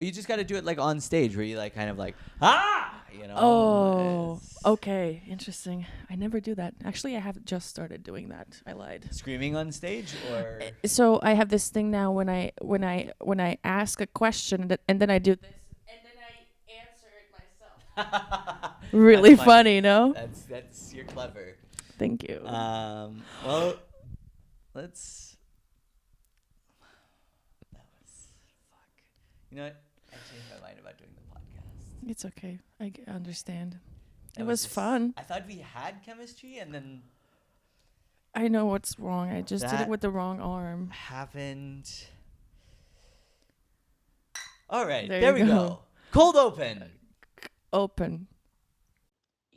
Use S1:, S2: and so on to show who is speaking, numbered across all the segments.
S1: You just got to do it like on stage where you like kind of like, you know.
S2: Oh, okay. Interesting. I never do that. Actually, I have just started doing that. I lied.
S1: Screaming on stage or.
S2: So I have this thing now when I ask a question and then I do this and then I answer it myself. Really funny, no?
S1: That's you're clever.
S2: Thank you.
S1: Well, let's. That was fuck. You know what? I changed my mind about doing the podcast.
S2: It's okay. I understand.
S1: It
S2: It was fun.
S1: I thought we had chemistry, and then
S2: I know what's wrong. I just did it
S1: That-
S2: with the wrong arm.
S1: happened. All right,
S2: There
S1: there
S2: you
S1: we
S2: go.
S1: go. Cold open.
S2: Open.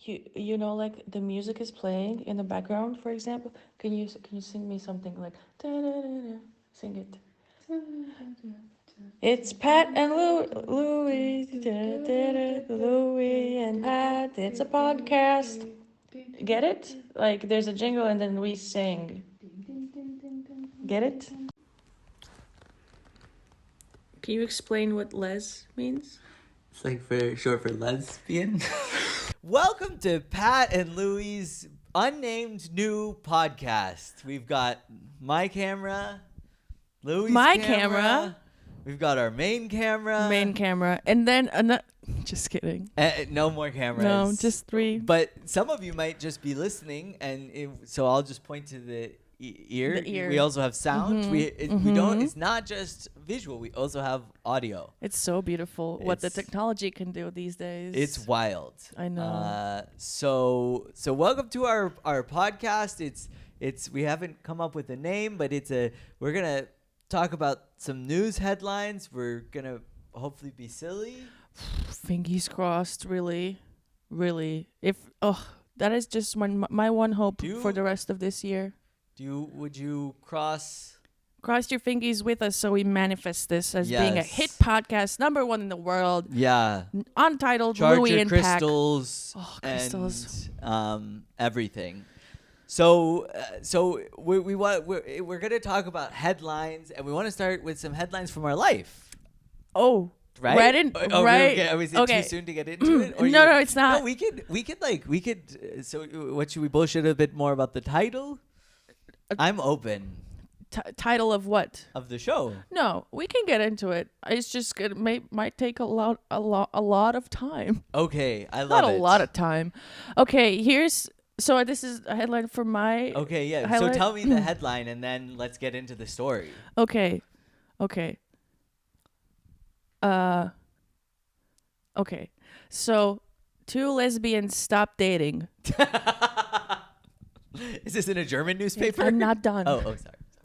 S2: You know, like the music is playing in the background, for example. Can you sing me something like da-da-da-da? Sing it. It's Pat and Louie, Louie and Pat. It's a podcast. Get it? Like there's a jingle and then we sing. Get it? Can you explain what les means?
S1: It's like short for lesbian. Welcome to Pat and Louie's unnamed new podcast. We've got my camera, Louie's
S2: My
S1: camera.
S2: camera.
S1: We've got our main camera.
S2: Main camera. And then another. Just kidding.
S1: No more cameras.
S2: No, just 3.
S1: But some of you might just be listening, and so I'll just point to the ear.
S2: The ear.
S1: We also have sound.
S2: Mhm,
S1: We don't.
S2: mhm.
S1: It's not just visual. We also have audio.
S2: It's so beautiful what the
S1: It's-
S2: technology can do these days.
S1: It's wild.
S2: I know.
S1: So welcome to our podcast. It's we haven't come up with a name, but we're gonna talk about some news headlines. We're gonna hopefully be silly.
S2: Fingers crossed, really. That is just my one hope for the rest of this year.
S1: Would you cross?
S2: Cross your fingers with us so we manifest this as being a
S1: Yes.
S2: hit podcast, #1 in the world,
S1: Yeah.
S2: untitled
S1: Charge
S2: Louie
S1: your
S2: and Pack.
S1: crystals.
S2: Oh, crystals.
S1: And everything. So we're gonna talk about headlines, and we want to start with some headlines from our life.
S2: Oh,
S1: Right?
S2: right in, right.
S1: Is it
S2: Okay.
S1: too soon to get into it?
S2: No, it's not.
S1: No, we could. So, what should we bullshit a bit more about the title? I'm open
S2: Title of what?
S1: of the show.
S2: No, we can get into it. It's just gonna might take a lot of time.
S1: Okay, I love
S2: Not
S1: it.
S2: a lot of time. Okay, so this is a headline for my.
S1: Okay, yeah.
S2: highlight.
S1: So tell me the headline, and then let's get into the story.
S2: Okay. Okay. So 2 lesbians stop dating.
S1: Is this in a German newspaper?
S2: I'm not done.
S1: Oh, sorry.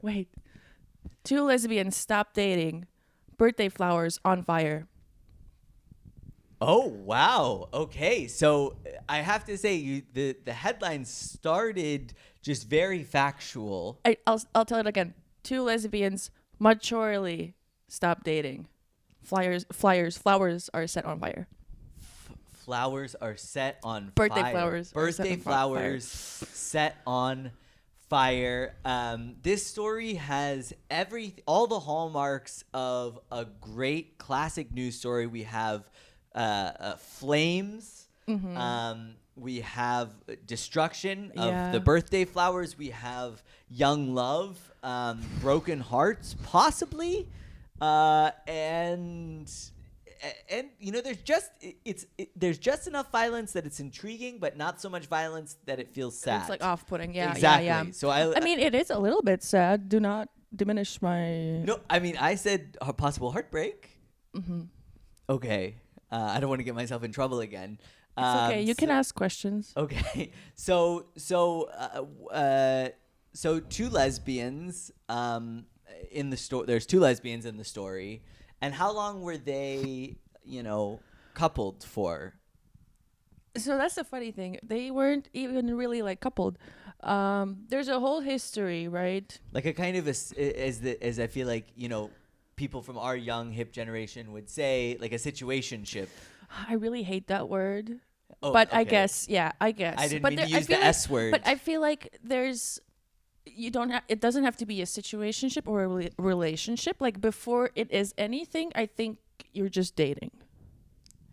S2: Wait. 2 lesbians stop dating. Birthday flowers on fire.
S1: Oh, wow. Okay. So I have to say, the headline started just very factual.
S2: I'll tell it again. 2 lesbians maturely stop dating. Flowers are set on fire.
S1: Flowers are set on
S2: Birthday
S1: fire.
S2: flowers are set
S1: Birthday
S2: on fire.
S1: flowers set on fire. This story has all the hallmarks of a great classic news story. We have flames.
S2: Mm-hmm.
S1: We have destruction of
S2: Yeah.
S1: the birthday flowers. We have young love, broken hearts, possibly, and there's just enough violence that it's intriguing, but not so much violence that it feels sad.
S2: It's like off-putting. Yeah,
S1: exactly.
S2: yeah.
S1: So
S2: I mean, it is a little bit sad. Do not diminish my.
S1: no, I mean, I said a possible heartbreak.
S2: Mm-hmm.
S1: Okay, I don't want to get myself in trouble again.
S2: It's okay. You can ask questions.
S1: Okay, so 2 lesbians in the story. There's 2 lesbians in the story, and how long were they, coupled for?
S2: So that's the funny thing. They weren't even really like coupled. There's a whole history, right?
S1: Like a kind of as I feel like people from our young hip generation would say, like a situationship.
S2: I really hate that word.
S1: Oh,
S2: but I
S1: okay.
S2: guess.
S1: I didn't
S2: but
S1: mean to
S2: I
S1: use the
S2: feel like-
S1: S word.
S2: But I feel like it doesn't have to be a situationship or a relationship. Like before it is anything, I think you're just dating,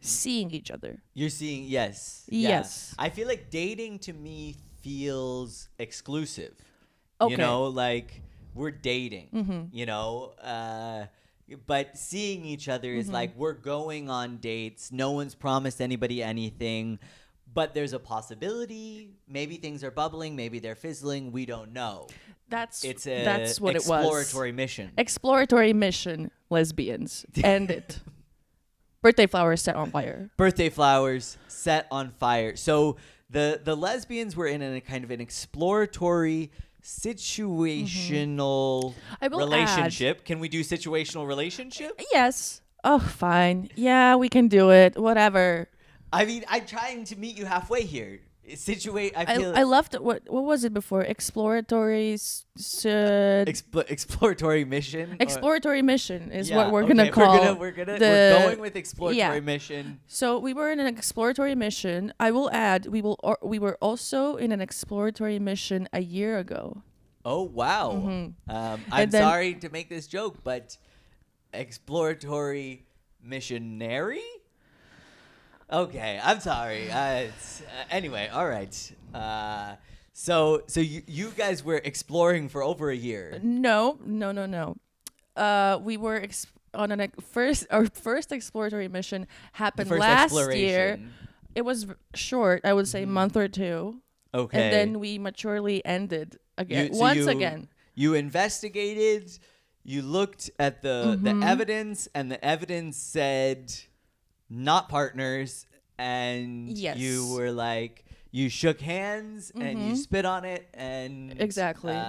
S2: seeing each other.
S1: You're seeing, yes.
S2: Yes.
S1: Yeah. I feel like dating to me feels exclusive.
S2: Okay.
S1: You know, like we're dating, you know, but seeing each other is like we're going on dates. No one's promised anybody anything, but there's a possibility. Maybe things are bubbling. Maybe they're fizzling. We don't know.
S2: That's
S1: exploratory
S2: what it was.
S1: Exploratory mission.
S2: Exploratory mission, lesbians. End it. Birthday flowers set on fire.
S1: Birthday flowers set on fire. So the lesbians were in a kind of an exploratory situational relationship. Can we do situational relationship?
S2: Yes. Oh, fine. Yeah, we can do it. Whatever.
S1: I mean, I'm trying to meet you halfway here.
S2: I loved what was it before? Exploratory
S1: exploratory mission.
S2: Exploratory mission is what we're gonna call.
S1: We're going with exploratory mission.
S2: So we were in an exploratory mission. I will add, we were also in an exploratory mission a year ago.
S1: Oh wow! I'm sorry to make this joke, but exploratory missionary. Okay, I'm sorry. Anyway, all right. So you guys were exploring for over a year.
S2: No. We were on our first exploratory mission happened last year. It was short, I would say, month or two.
S1: Okay.
S2: And then we maturely ended again. Again.
S1: You investigated. You looked at the evidence, and the evidence said not partners, and you were like, you shook hands and you spit on it, and
S2: exactly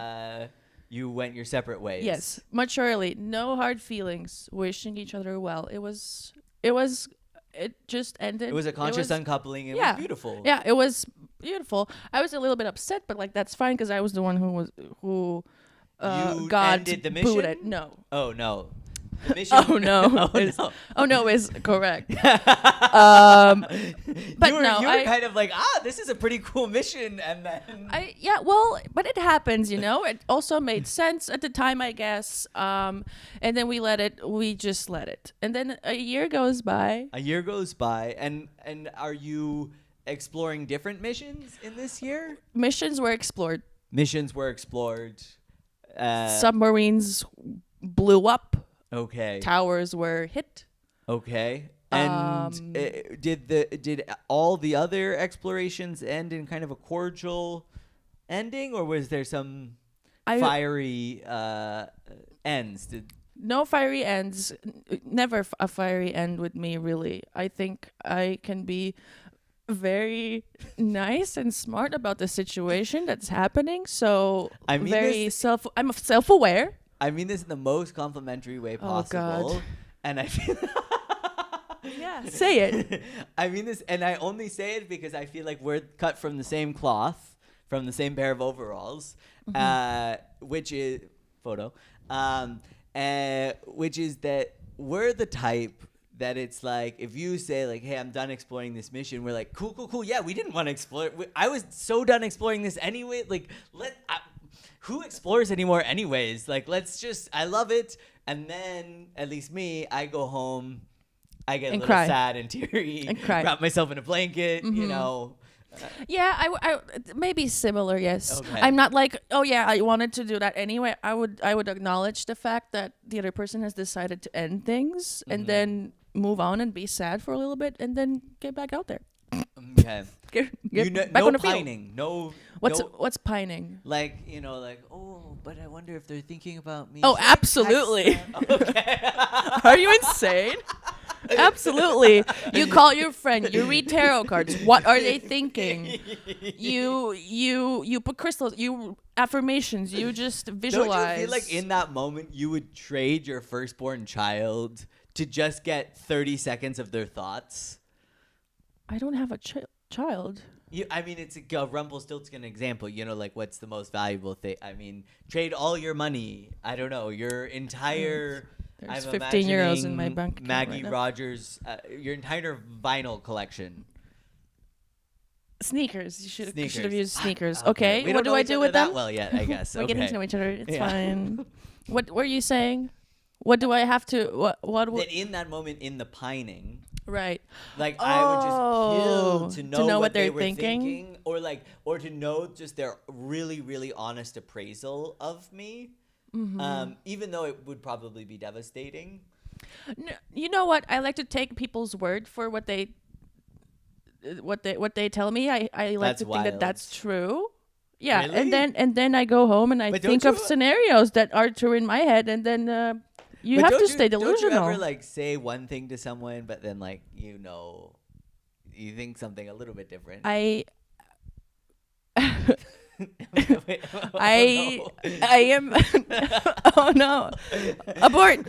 S1: you went your separate ways.
S2: Yes, maturely, no hard feelings, wishing each other well. It just ended.
S1: It was a conscious uncoupling. It was beautiful.
S2: Yeah, it was beautiful. I was a little bit upset, but like that's fine because I was the one who got
S1: ended the mission?
S2: booted. No.
S1: Oh no. The mission.
S2: Oh no is correct. But
S1: you were kind of like, this is a pretty cool mission, and then
S2: but it happens, you know. It also made sense at the time, I guess. And then we just let it, and then a year goes by.
S1: And are you exploring different missions in this year?
S2: Missions were explored. Submarines blew up.
S1: Okay.
S2: Towers were hit.
S1: Okay. And did all the other explorations end in kind of a cordial ending, or was there some fiery ends?
S2: No fiery ends. Never a fiery end with me, really. I think I can be very nice and smart about the situation that's happening. So I'm self-aware.
S1: I mean this in the most complimentary way possible.
S2: Oh, God.
S1: And I feel
S2: yeah, say it.
S1: I mean this, and I only say it because I feel like we're cut from the same cloth, from the same pair of overalls, which is which is that we're the type that it's like, if you say like, hey, I'm done exploring this mission, we're like, cool. Yeah, we didn't want to explore. I was so done exploring this anyway. Like, who explores anymore anyways? Like, I love it. And then, at least me, I go home, I get a little sad and teary,
S2: and cry.
S1: Wrap myself in a blanket, you know.
S2: Yeah, I maybe similar, yes.
S1: Okay.
S2: I'm not like, oh yeah, I wanted to do that anyway. I would acknowledge the fact that the other person has decided to end things and then move on and be sad for a little bit and then get back out there.
S1: Okay.
S2: Get back on the
S1: pining.
S2: Field. What's pining?
S1: Like, oh, but I wonder if they're thinking about me.
S2: Oh, absolutely.
S1: Okay.
S2: Are you insane? Absolutely. You call your friend, you read tarot cards. What are they thinking? You put crystals, you affirmations, you just visualize.
S1: Don't you feel like in that moment you would trade your firstborn child to just get 30 seconds of their thoughts?
S2: I don't have a child.
S1: I mean, it's a Rumpelstiltskin example. Like, what's the most valuable thing? I mean, trade all your money. I don't know, your entire...
S2: There's 15 euros in my bank account
S1: Maggie
S2: right
S1: Rogers, your entire vinyl collection.
S2: Sneakers. You should have used sneakers. Okay.
S1: What
S2: do I do with them?
S1: Well, yet I guess.
S2: We're getting to know each other. It's fine. What were you saying? What do I have to? What?
S1: That in that moment in the pining,
S2: Right.
S1: like I would just kill to know what they
S2: they're
S1: were
S2: thinking.
S1: thinking, or to know just their really really honest appraisal of me. Even though it would probably be devastating.
S2: You know what? I like to take people's word for what they tell me. I like
S1: That's
S2: to think that
S1: wild.
S2: that's true. Yeah,
S1: Really?
S2: and then I go home and I
S1: But
S2: think
S1: don't
S2: of
S1: you-
S2: scenarios that are true in my head, and then you
S1: But
S2: have
S1: don't
S2: to stay delusional.
S1: Don't you ever like say one thing to someone, but then like you think something a little bit different?
S2: I
S1: Wait,
S2: I
S1: no.
S2: I am. Oh no! Abort!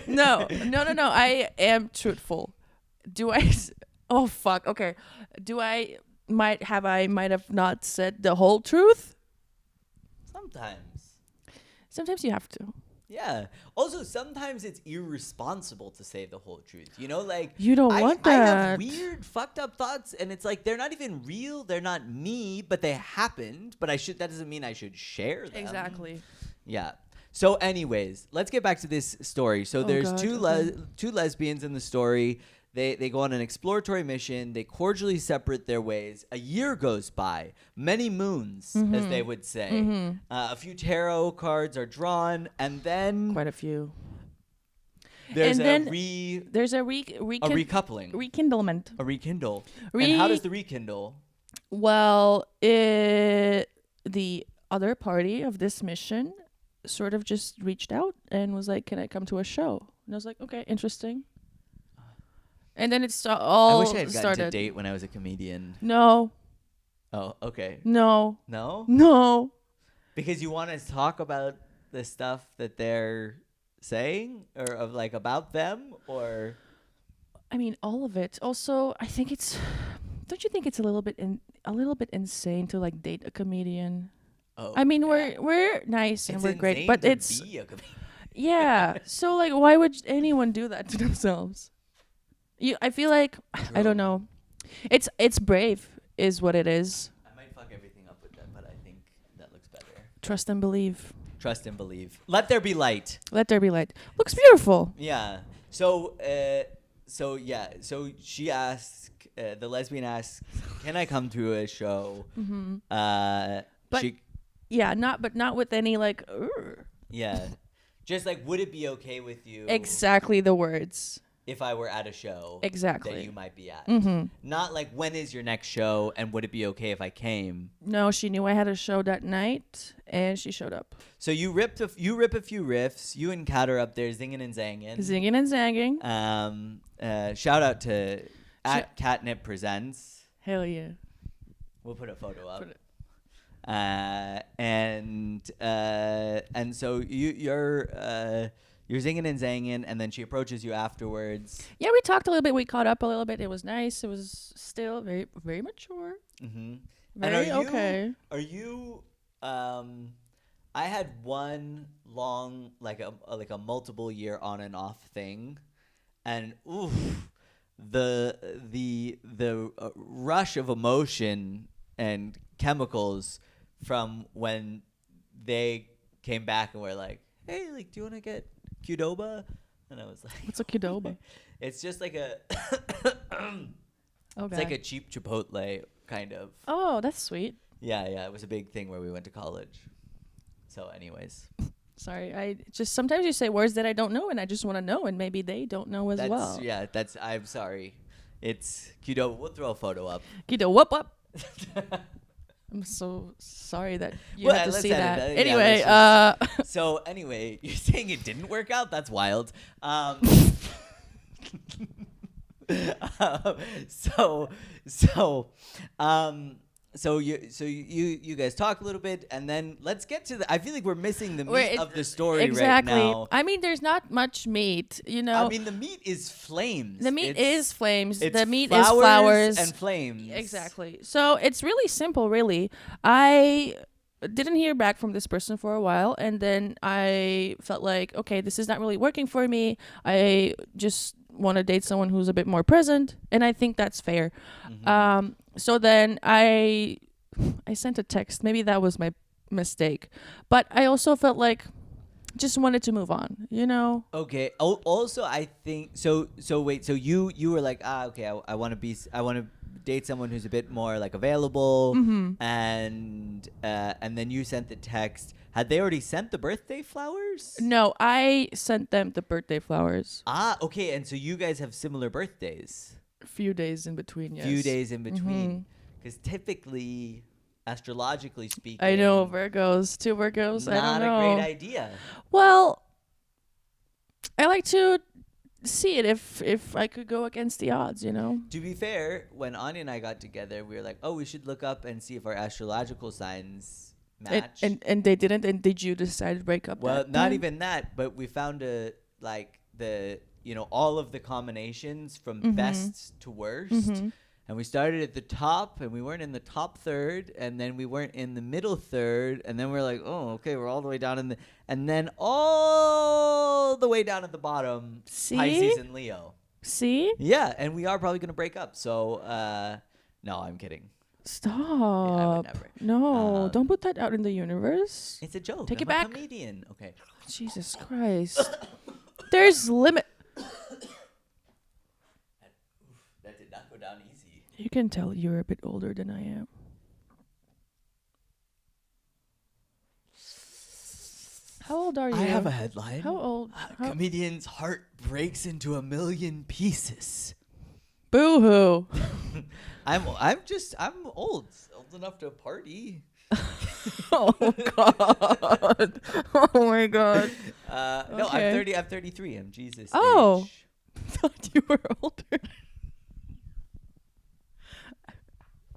S2: No. I am truthful. Do I? Oh fuck. Okay. Do I? Might have not said the whole truth.
S1: Sometimes.
S2: Sometimes you have to.
S1: Yeah. Also, sometimes it's irresponsible to say the whole truth. You know, like
S2: You don't want that.
S1: I have weird, fucked up thoughts, and it's like they're not even real. They're not me, but they happened. But I should. That doesn't mean I should share them.
S2: Exactly.
S1: Yeah. So, anyways, let's get back to this story. So there's
S2: God,
S1: two lesbians in the story. They go on an exploratory mission. They cordially separate their ways. A year goes by, many moons, as they would say. A few tarot cards are drawn, and then
S2: Quite a few.
S1: there's
S2: and then there's a
S1: recoupling,
S2: rekindlement.
S1: a rekindle. And how does the rekindle?
S2: Well, the other party of this mission sort of just reached out and was like, "Can I come to a show?" And I was like, "Okay, interesting." And then it's all
S1: I wish I had gotten
S2: started.
S1: to date when I was a comedian.
S2: No,
S1: Oh, okay.
S2: no,
S1: No?
S2: no.
S1: Because you want to talk about the stuff that they're saying or of like about them or
S2: I mean, all of it. Also, I think it's. Don't you think it's a little bit insane to like date a comedian?
S1: oh.
S2: I mean, we're nice and
S1: It's
S2: we're great,
S1: insane
S2: but
S1: to
S2: it's
S1: be a comedian.
S2: yeah. So like, why would anyone do that to themselves? I feel like I
S1: True.
S2: don't know. It's brave, is what it is.
S1: I might fuck everything up with that, but I think that looks better.
S2: Trust and believe.
S1: Trust and believe. Let there be light.
S2: Let there be light. Looks beautiful.
S1: Yeah. So she asks, the lesbian asks, "Can I come to a show?"
S2: Mm-hmm.
S1: But
S2: But- Yeah, not with any like.
S1: yeah, just like, would it be okay with you
S2: Exactly the words.
S1: if I were at a show
S2: Exactly.
S1: that you might be at?
S2: Mm-hmm.
S1: Not like, when is your next show, and would it be okay if I came?
S2: No, she knew I had a show that night, and she showed up.
S1: So you rip a few riffs. You and Kat are up there zinging and zanging.
S2: Zinging and zanging.
S1: Shout out to at Catnip Presents.
S2: Hell yeah.
S1: We'll put a photo up.
S2: Put it-
S1: And so you're zinging and zanging, and then she approaches you afterwards.
S2: Yeah, we talked a little bit. We caught up a little bit. It was nice. It was still very, very mature.
S1: Mm-hmm.
S2: Very
S1: and
S2: okay.
S1: Are you? I had one long, like a multiple year on and off thing, and oof, the rush of emotion and chemicals from when they came back and were like, "Hey, like, do you want to get Qdoba?" And I was like,
S2: What's a Qdoba?
S1: It's just like a
S2: Okay.
S1: it's like a cheap Chipotle kind of.
S2: Oh, that's sweet.
S1: Yeah, it was a big thing where we went to college. So anyways,
S2: Sorry, I just sometimes you say words that I don't know, and I just want to know, and maybe they don't know as well.
S1: I'm sorry. It's Qdoba. We'll throw a photo up.
S2: Guido, whoop up. I'm so sorry that you
S1: Well,
S2: had to
S1: let's
S2: see
S1: edit
S2: that.
S1: that. Yeah,
S2: Anyway,
S1: let's So anyway, you're saying it didn't work out? That's wild. So you guys talk a little bit, and then let's get to the. I feel like we're missing the meat of the story
S2: exactly.
S1: right now.
S2: I mean, there's not much meat, you know.
S1: I mean, the meat is flames.
S2: The meat is flames.
S1: It's
S2: The meat is flowers
S1: and flames.
S2: Exactly. So it's really simple, really. I didn't hear back from this person for a while, and then I felt like, okay, this is not really working for me. I just want to date someone who's a bit more present, and I think that's fair.
S1: Mm-hmm.
S2: So then I sent a text. Maybe that was my mistake, but I also felt like just wanted to move on, you know.
S1: Okay. Oh, also, I think so. So wait. So you were like, okay, I want to I want to date someone who's a bit more like available, and then you sent the text. Had they already sent the birthday flowers?
S2: No, I sent them the birthday flowers.
S1: Okay. And so you guys have similar birthdays.
S2: A few days in between, yes.
S1: Few days in between, because typically, astrologically speaking,
S2: I know Virgos, two Virgos. I don't know.
S1: Not a great idea.
S2: Well, I like to see it if I could go against the odds, you know.
S1: To be fair, when Anya and I got together, we were like, oh, we should look up and see if our astrological signs match.
S2: And they didn't. And did you decide to break up?
S1: Well,
S2: that
S1: not
S2: time?
S1: even that, but we found all of the combinations from best to worst. And we started at the top, and we weren't in the top third, and then we weren't in the middle third, and then we're like, oh, okay, we're all the way down and then all the way down at the bottom,
S2: See?
S1: Pisces and Leo.
S2: See?
S1: Yeah, and we are probably going to break up. So, no, I'm kidding.
S2: Stop.
S1: Yeah, I would never.
S2: No, don't put that out in the universe.
S1: It's a joke.
S2: Take
S1: I'm
S2: it back.
S1: a comedian. Okay.
S2: Jesus Christ. There's limit.
S1: That did not go down easy.
S2: You can tell you're a bit older than I am. How old are you?
S1: I have a headline.
S2: How old?
S1: Comedian's heart breaks into 1,000,000 pieces.
S2: Boo-hoo.
S1: I'm old enough to party.
S2: Oh God. Oh my God.
S1: No,
S2: Okay.
S1: I'm 30. I'm 33. I'm Jesus.
S2: Oh.
S1: Age.
S2: Thought you were older.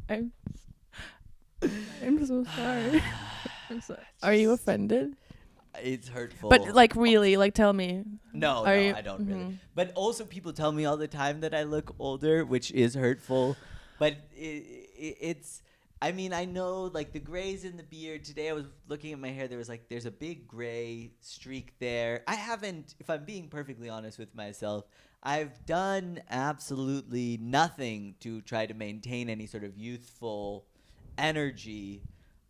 S2: I'm so sorry. I'm sorry. Are you offended?
S1: It's hurtful.
S2: But like really, like tell me.
S1: No, I don't really. But also people tell me all the time that I look older, which is hurtful. But it's, I mean, I know like the grays in the beard. Today I was looking at my hair. There's a big gray streak there. I haven't, if I'm being perfectly honest with myself, I've done absolutely nothing to try to maintain any sort of youthful energy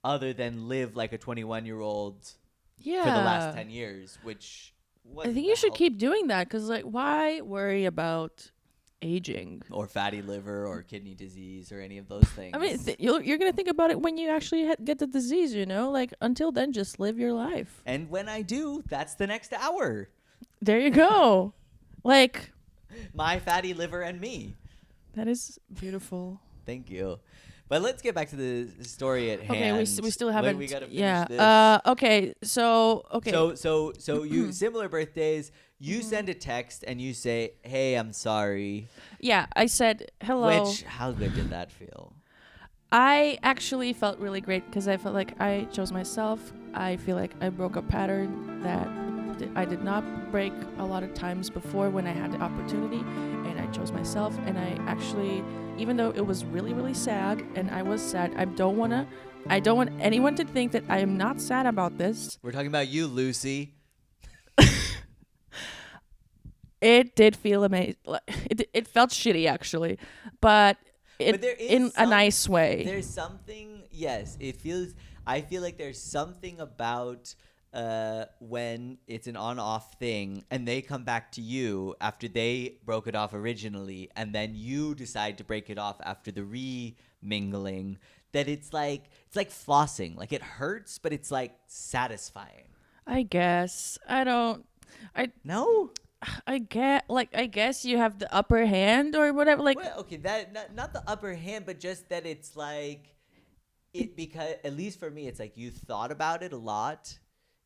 S1: other than live like a 21-year-old for the last 10 years, which
S2: I think you should keep doing that because, like, why worry about aging?
S1: Or fatty liver or kidney disease or any of those things.
S2: I mean, you're going to think about it when you actually get the disease, you know? Like, until then, just live your life.
S1: And when I do, that's the next hour.
S2: There you go. Like...
S1: My fatty liver and me.
S2: That is beautiful.
S1: Thank you. But let's get back to the story at hand.
S2: Okay, we still haven't.
S1: We gotta finish
S2: yeah.
S1: this.
S2: Okay. So
S1: you similar birthdays. You send a text and you say, "Hey, I'm sorry."
S2: Yeah, I said hello.
S1: Which, how good did that feel?
S2: I actually felt really great because I felt like I chose myself. I feel like I broke a pattern that I did not break a lot of times before when I had the opportunity, and I chose myself. And I actually, even though it was really, really sad, and I was sad, I don't want anyone to think that I am not sad about this.
S1: We're talking about you, Lucy.
S2: It did feel amazing. It felt shitty actually, but in a nice way.
S1: There's something. Yes, it feels. I feel like there's something about when it's an on-off thing and they come back to you after they broke it off originally, and then you decide to break it off after the re-mingling, that it's like flossing. Like, it hurts, but it's like satisfying.
S2: I guess.
S1: No?
S2: I guess you have the upper hand or whatever. Like,
S1: well, okay, that not the upper hand, but just that it's like it, because at least for me, it's like you thought about it a lot.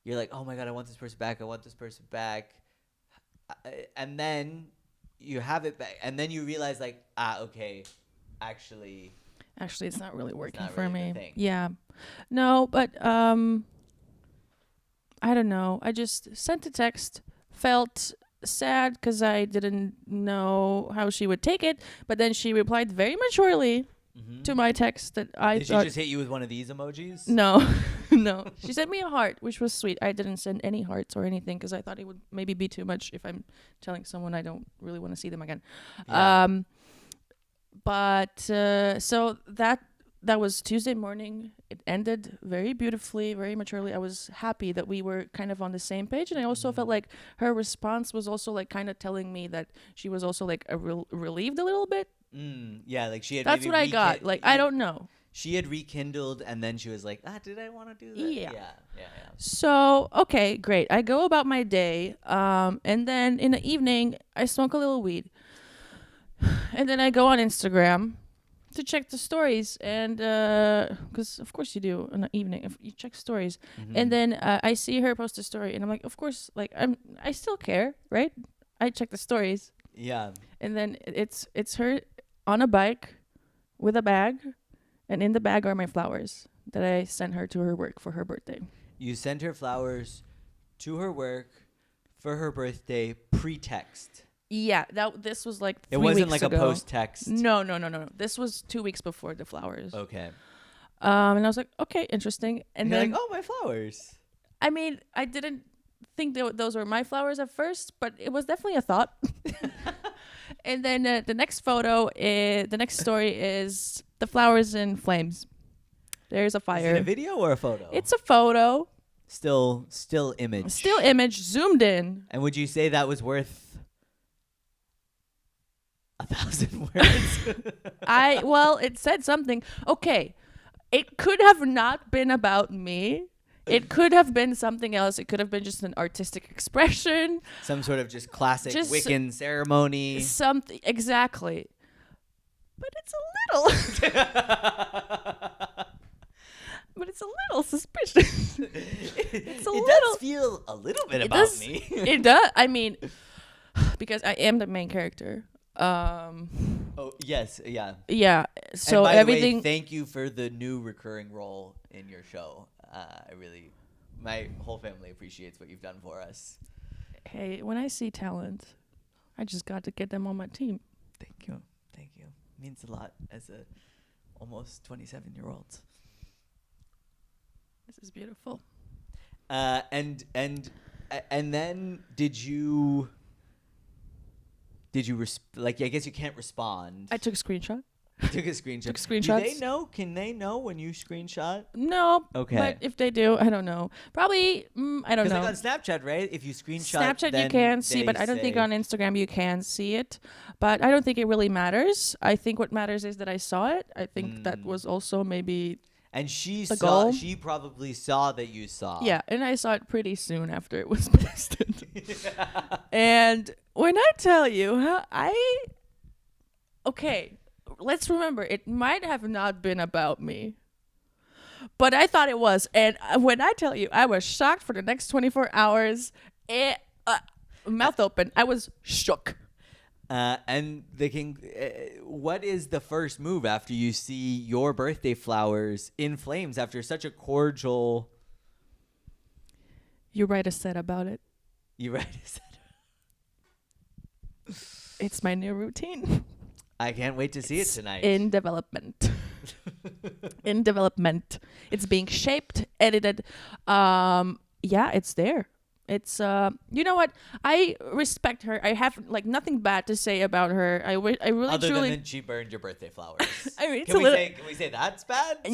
S1: You're like, oh my God, I want this person back. I want this person back. And then you have it back. And then you realize like, okay, actually,
S2: it's not really working
S1: not
S2: for
S1: really the
S2: me.
S1: thing.
S2: Yeah. No, but I don't know. I just sent a text, felt sad because I didn't know how she would take it. But then she replied very maturely to my text that I
S1: Did
S2: thought...
S1: she just hit you with one of these emojis?
S2: No, no. She sent me a heart, which was sweet. I didn't send any hearts or anything because I thought it would maybe be too much if I'm telling someone I don't really want to see them again.
S1: Yeah.
S2: So that that was Tuesday morning. It ended very beautifully, very maturely. I was happy that we were kind of on the same page, and I also felt like her response was also like kind of telling me that she was also like relieved a little bit.
S1: Yeah, like she had.
S2: That's
S1: maybe
S2: what I got. Like I don't know.
S1: She had rekindled, and then she was like, did I want to do that? Yeah.
S2: So okay, great. I go about my day, and then in the evening I smoke a little weed, and then I go on Instagram to check the stories, and because of course you do in the evening if you check stories, and then I see her post a story, and I'm like, of course, like I still care, right? I check the stories.
S1: Yeah.
S2: And then it's her on a bike with a bag, and in the bag are my flowers that I sent her to her work for her birthday.
S1: You sent her flowers to her work for her birthday pre-text.
S2: Yeah, this was like 3
S1: It wasn't
S2: weeks
S1: like
S2: ago.
S1: a post-text.
S2: No. This was 2 weeks before the flowers.
S1: Okay.
S2: And I was like, okay, interesting. And
S1: you're
S2: then,
S1: like, oh, my flowers.
S2: I mean, I didn't think those were my flowers at first, but it was definitely a thought. And then the next the next story is the flowers in flames. There's a fire.
S1: Is it a video or a photo?
S2: It's a photo.
S1: Still image.
S2: Still image zoomed in.
S1: And would you say that was worth 1,000 words?
S2: Well, it said something. Okay. It could have not been about me. It could have been something else. It could have been just an artistic expression.
S1: Some sort of just classic
S2: Just
S1: Wiccan ceremony.
S2: Something. Exactly. But it's a little. But it's a little suspicious. It's a little.
S1: Does feel a little bit about me.
S2: It does. I mean, because I am the main character.
S1: Oh yes, yeah.
S2: Yeah. So
S1: and by
S2: everything.
S1: The way, thank you for the new recurring role in your show. My whole family appreciates what you've done for us.
S2: Hey, when I see talent, I just got to get them on my team.
S1: Thank you. Means a lot as a almost 27-year-old.
S2: This is beautiful.
S1: And then did you I guess you can't respond.
S2: I took a screenshot.
S1: Took a screenshot.
S2: Took screenshots.
S1: Do they know? Can they know when you screenshot?
S2: No.
S1: Okay.
S2: But if they do, I don't know. Probably, I don't know.
S1: Because like on Snapchat, right? If you screenshot,
S2: Snapchat
S1: then
S2: you can see, but I don't think on Instagram you can see it. But I don't think it really matters. I think what matters is that I saw it. I think that was also maybe.
S1: And she
S2: the
S1: saw.
S2: goal.
S1: She probably saw that you saw.
S2: Yeah, and I saw it pretty soon after it was posted. And when I tell you, okay, let's remember, it might have not been about me, but I thought it was. And when I tell you, I was shocked for the next 24 hours. Mouth open. I was shook.
S1: And the king, what is the first move after you see your birthday flowers in flames after such a cordial?
S2: You write a set about it.
S1: You write a set.
S2: It's my new routine.
S1: I can't wait to see it tonight.
S2: In development. In development. It's being shaped, edited. Yeah, it's there. It's you know what? I respect her. I have like nothing bad to say about her. I really
S1: Other
S2: truly.
S1: than that she burned your birthday flowers.
S2: I mean, it's
S1: can
S2: a little.
S1: Can we say that's bad?
S2: I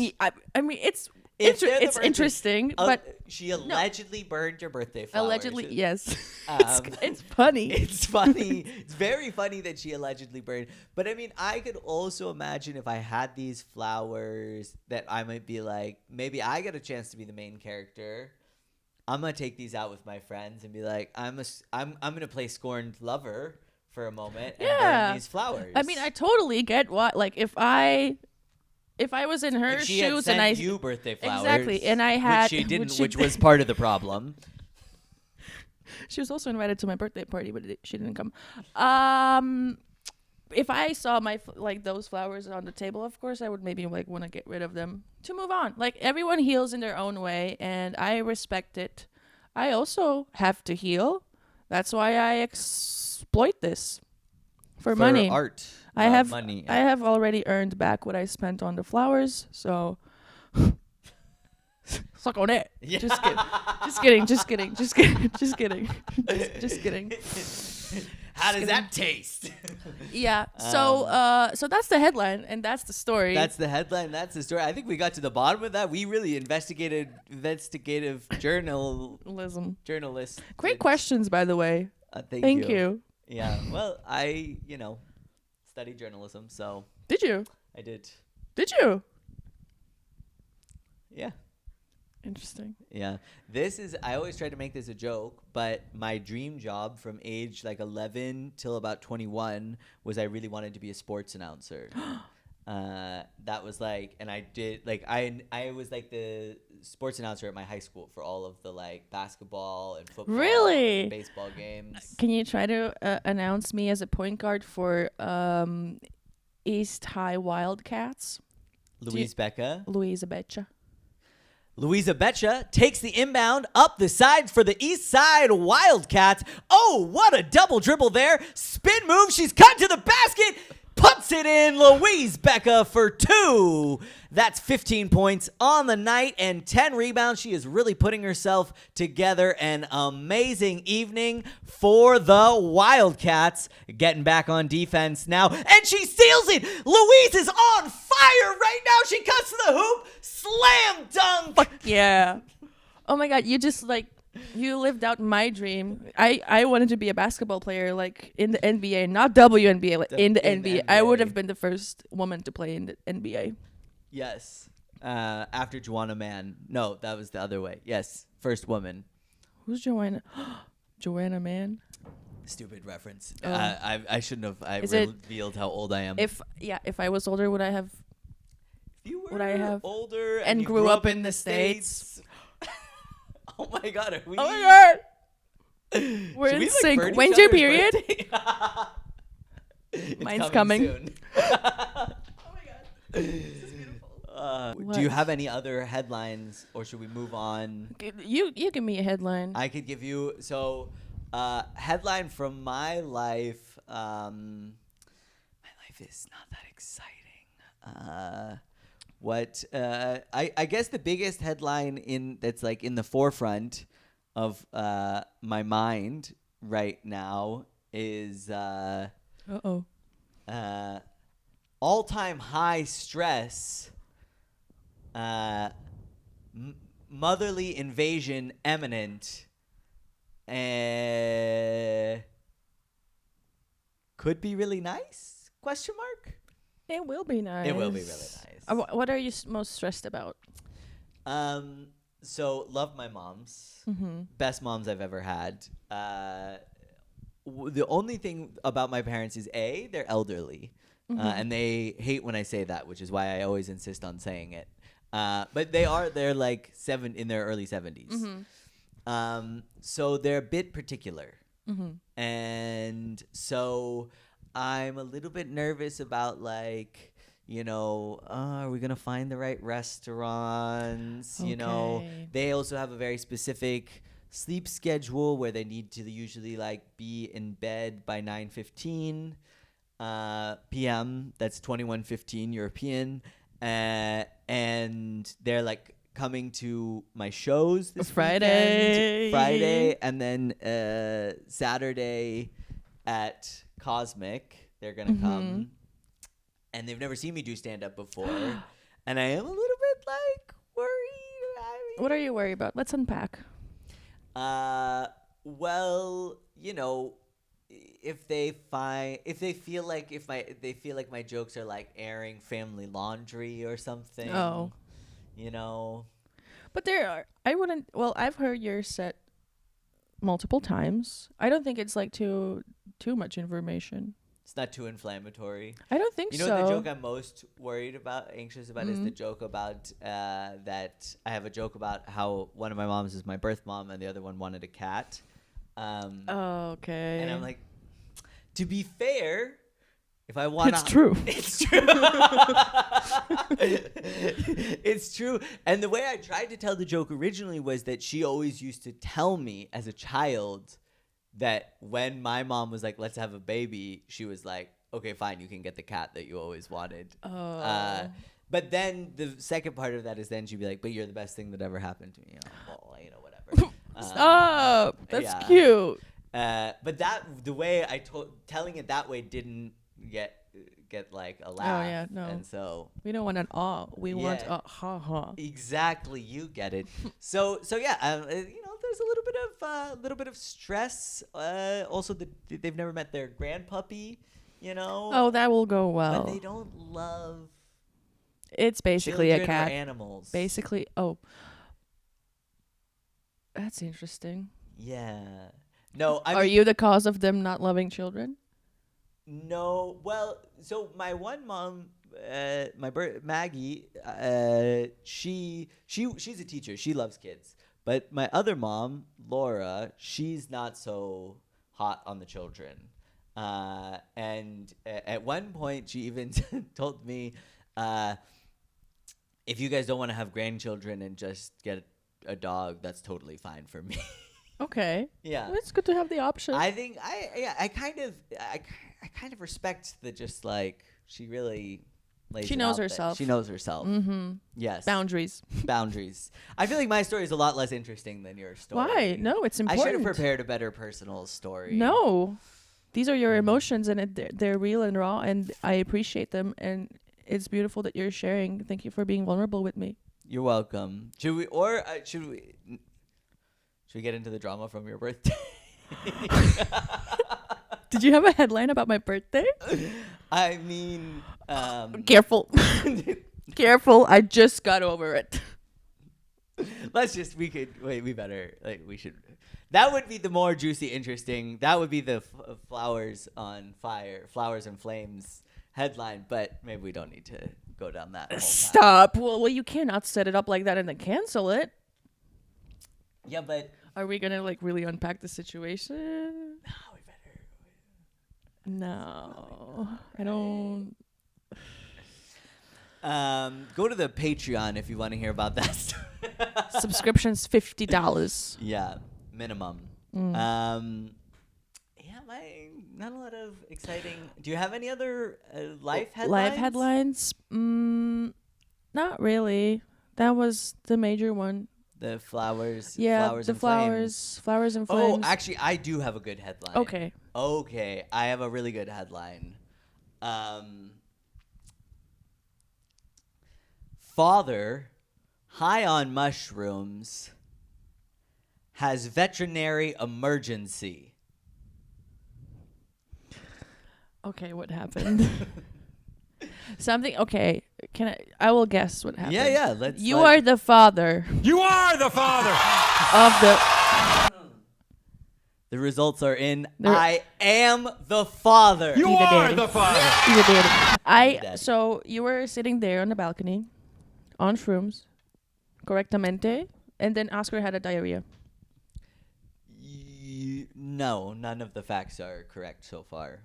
S2: mean, it's
S1: they're the birthday-
S2: interesting, but
S1: she allegedly burned your birthday flowers.
S2: allegedly, yes.
S1: Um,
S2: it's funny.
S1: It's funny. It's very funny that she allegedly burned. But I mean, I could also imagine if I had these flowers that I might be like, maybe I get a chance to be the main character. I'm gonna take these out with my friends and be like, I'm gonna play scorned lover for a moment and burn these flowers.
S2: I mean, I totally get what, like, if I was in her
S1: if she had
S2: shoes
S1: sent
S2: and I
S1: you birthday flowers,
S2: exactly, and I had
S1: which she didn't, which was part of the problem.
S2: She was also invited to my birthday party, but she didn't come. If I saw those flowers on the table, of course I would maybe like want to get rid of them to move on. Like, everyone heals in their own way, and I respect it. I also have to heal. That's why I exploit this for money.
S1: Art.
S2: I have
S1: money.
S2: I have already earned back what I spent on the flowers, so suck on it.
S1: Yeah.
S2: Just kidding. Just kidding.
S1: How does that taste?
S2: Yeah. So so that's the headline and that's the story.
S1: That's the headline. That's the story. I think we got to the bottom of that. We really investigative journalists.
S2: Great questions, by the way.
S1: Thank
S2: you.
S1: Yeah. Well, I studied journalism, so
S2: Did you?
S1: I did.
S2: Did you?
S1: Yeah.
S2: Interesting.
S1: Yeah. I always try to make this a joke, but my dream job from age like 11 till about 21 was I really wanted to be a sports announcer. That was like, and I did like, I was like the sports announcer at my high school for all of the like basketball and football
S2: Really?
S1: and baseball games.
S2: Can you try to announce me as a point guard for East High Wildcats?
S1: Louisa
S2: Betcha.
S1: Louisa Betcha takes the inbound up the sides for the East Side Wildcats. Oh, what a double dribble there. Spin move. She's cut to the basket. Puts it in. Louise Becca for 2. That's 15 points on the night and 10 rebounds. She is really putting herself together. An amazing evening for the Wildcats. Getting back on defense now. And she steals it. Louise is on fire right now. She cuts to the hoop. Slam dunk.
S2: Fuck yeah. Oh my God. You lived out my dream. I wanted to be a basketball player like in the NBA, not WNBA, like in the NBA. I would have been the first woman to play in the NBA.
S1: Yes. After Joanna Mann. No, that was the other way. Yes. First woman.
S2: Who's Joanna? Joanna Mann?
S1: Stupid reference.
S2: Oh.
S1: I shouldn't have. Revealed how old I am.
S2: If I was older, would I have?
S1: If you were
S2: would I have
S1: older
S2: and
S1: you
S2: grew up in the States?
S1: Oh my God! Are we?
S2: Oh my God! We're
S1: Should
S2: in
S1: we,
S2: sync.
S1: burn each
S2: When's your
S1: other's
S2: period?
S1: It's
S2: Mine's coming.
S1: soon.
S2: Oh my God! This is beautiful.
S1: Do you have any other headlines, or should we move on?
S2: You give me a headline.
S1: I could give you headline from my life. My life is not that exciting. I guess the biggest headline that's like in the forefront of my mind right now is all-time high stress. Motherly invasion imminent. Could be really nice? Question mark.
S2: It will be nice.
S1: It will be really nice.
S2: What are you most stressed about?
S1: So love my moms.
S2: Mm-hmm.
S1: Best moms I've ever had. The only thing about my parents is they're elderly, and they hate when I say that, which is why I always insist on saying it. But they're like in their early 70s.
S2: Mm-hmm.
S1: So they're a bit particular.
S2: Mm-hmm.
S1: And so I'm a little bit nervous about like, are we going to find the right restaurants?
S2: Okay.
S1: They also have a very specific sleep schedule where they need to usually like be in bed by 9:15 p.m. That's 21:15 European. And they're like coming to my shows this
S2: Friday,
S1: and then Saturday at Cosmic. They're gonna come, and they've never seen me do stand up before, and I am a little bit like worried.
S2: What are you worried about? Let's unpack.
S1: Well, if they feel like my jokes are like airing family laundry or something.
S2: Oh.
S1: But
S2: I've heard your set multiple times. I don't think it's like too much information.
S1: It's not too inflammatory.
S2: I don't think so.
S1: The joke I'm most anxious about is the joke about that I have a joke about how one of my moms is my birth mom and the other one wanted a cat.
S2: Okay.
S1: And I'm like, to be fair, if I want
S2: It's true.
S1: It's true. It's true. And the way I tried to tell the joke originally was that she always used to tell me as a child that when my mom was like, let's have a baby, she was like, okay, fine, you can get the cat that you always wanted.
S2: Oh.
S1: But then the second part of that is then she'd be like, but you're the best thing that ever happened to me. Whatever.
S2: Stop. That's cute.
S1: But the way I telling it that way didn't get like a laugh.
S2: Oh yeah, no.
S1: And so
S2: We don't want an awe. We want
S1: Yeah.
S2: a ha ha.
S1: exactly, you get it. So yeah, there's a little bit of stress. Also, they've never met their grandpuppy.
S2: Oh, that will go well.
S1: But they don't love
S2: It's basically a
S1: children or
S2: cat.
S1: animals.
S2: Basically, oh, that's interesting.
S1: Yeah. No,
S2: Are you the cause of them not loving children?
S1: No. Well, so my one mom, Maggie, she's a teacher. She loves kids. But my other mom, Laura, she's not so hot on the children. And at one point, she even told me, if you guys don't want to have grandchildren and just get a dog, that's totally fine for me.
S2: Okay.
S1: Yeah.
S2: Well, it's good to have the option.
S1: I think I kind of respect the just like she really lays
S2: She
S1: it
S2: knows
S1: out there.
S2: herself.
S1: She knows herself.
S2: Mm-hmm.
S1: Yes.
S2: Boundaries.
S1: Boundaries. I feel like my story is a lot less interesting than your story.
S2: Why? No, it's
S1: I
S2: important.
S1: should have prepared a better personal story.
S2: No. These are your emotions, and they're real and raw, and I appreciate them, and it's beautiful that you're sharing. Thank you for being vulnerable with me.
S1: You're welcome. Should we get into the drama from your birthday?
S2: Did you have a headline about my birthday?
S1: I mean,
S2: Careful. Careful. I just got over it.
S1: we should. That would be the more juicy, interesting. That would be the flowers on fire, flowers and flames headline. But maybe we don't need to go down that whole path.
S2: Stop. Well, you cannot set it up like that and then cancel it.
S1: Yeah, but
S2: Are we gonna like really unpack the situation?
S1: no, we better.
S2: No, I don't.
S1: Go to the Patreon if you want to hear about that story.
S2: Subscription's $50.
S1: Yeah, minimum.
S2: Mm.
S1: Not a lot of exciting. Do you have any other life headlines?
S2: Live headlines? Not really. That was the major one.
S1: The flowers.
S2: Yeah,
S1: flowers
S2: the
S1: and
S2: flowers and
S1: flames. Oh,
S2: flames.
S1: actually, I do have a good headline. Okay, I have a really good headline. Father, high on mushrooms, has veterinary emergency.
S2: Okay, what happened? Something. Okay, I will guess what happened.
S1: Yeah.
S2: You are the father
S3: You are the father.
S2: of the.
S1: The results are in.
S2: There-
S1: I am the father.
S3: You
S2: Be the
S3: are
S2: daddy.
S3: the father.
S2: You did.
S1: Daddy.
S2: So you were sitting there on the balcony, on shrooms, correctamente, and then Oscar had a diarrhea.
S1: No, none of the facts are correct so far.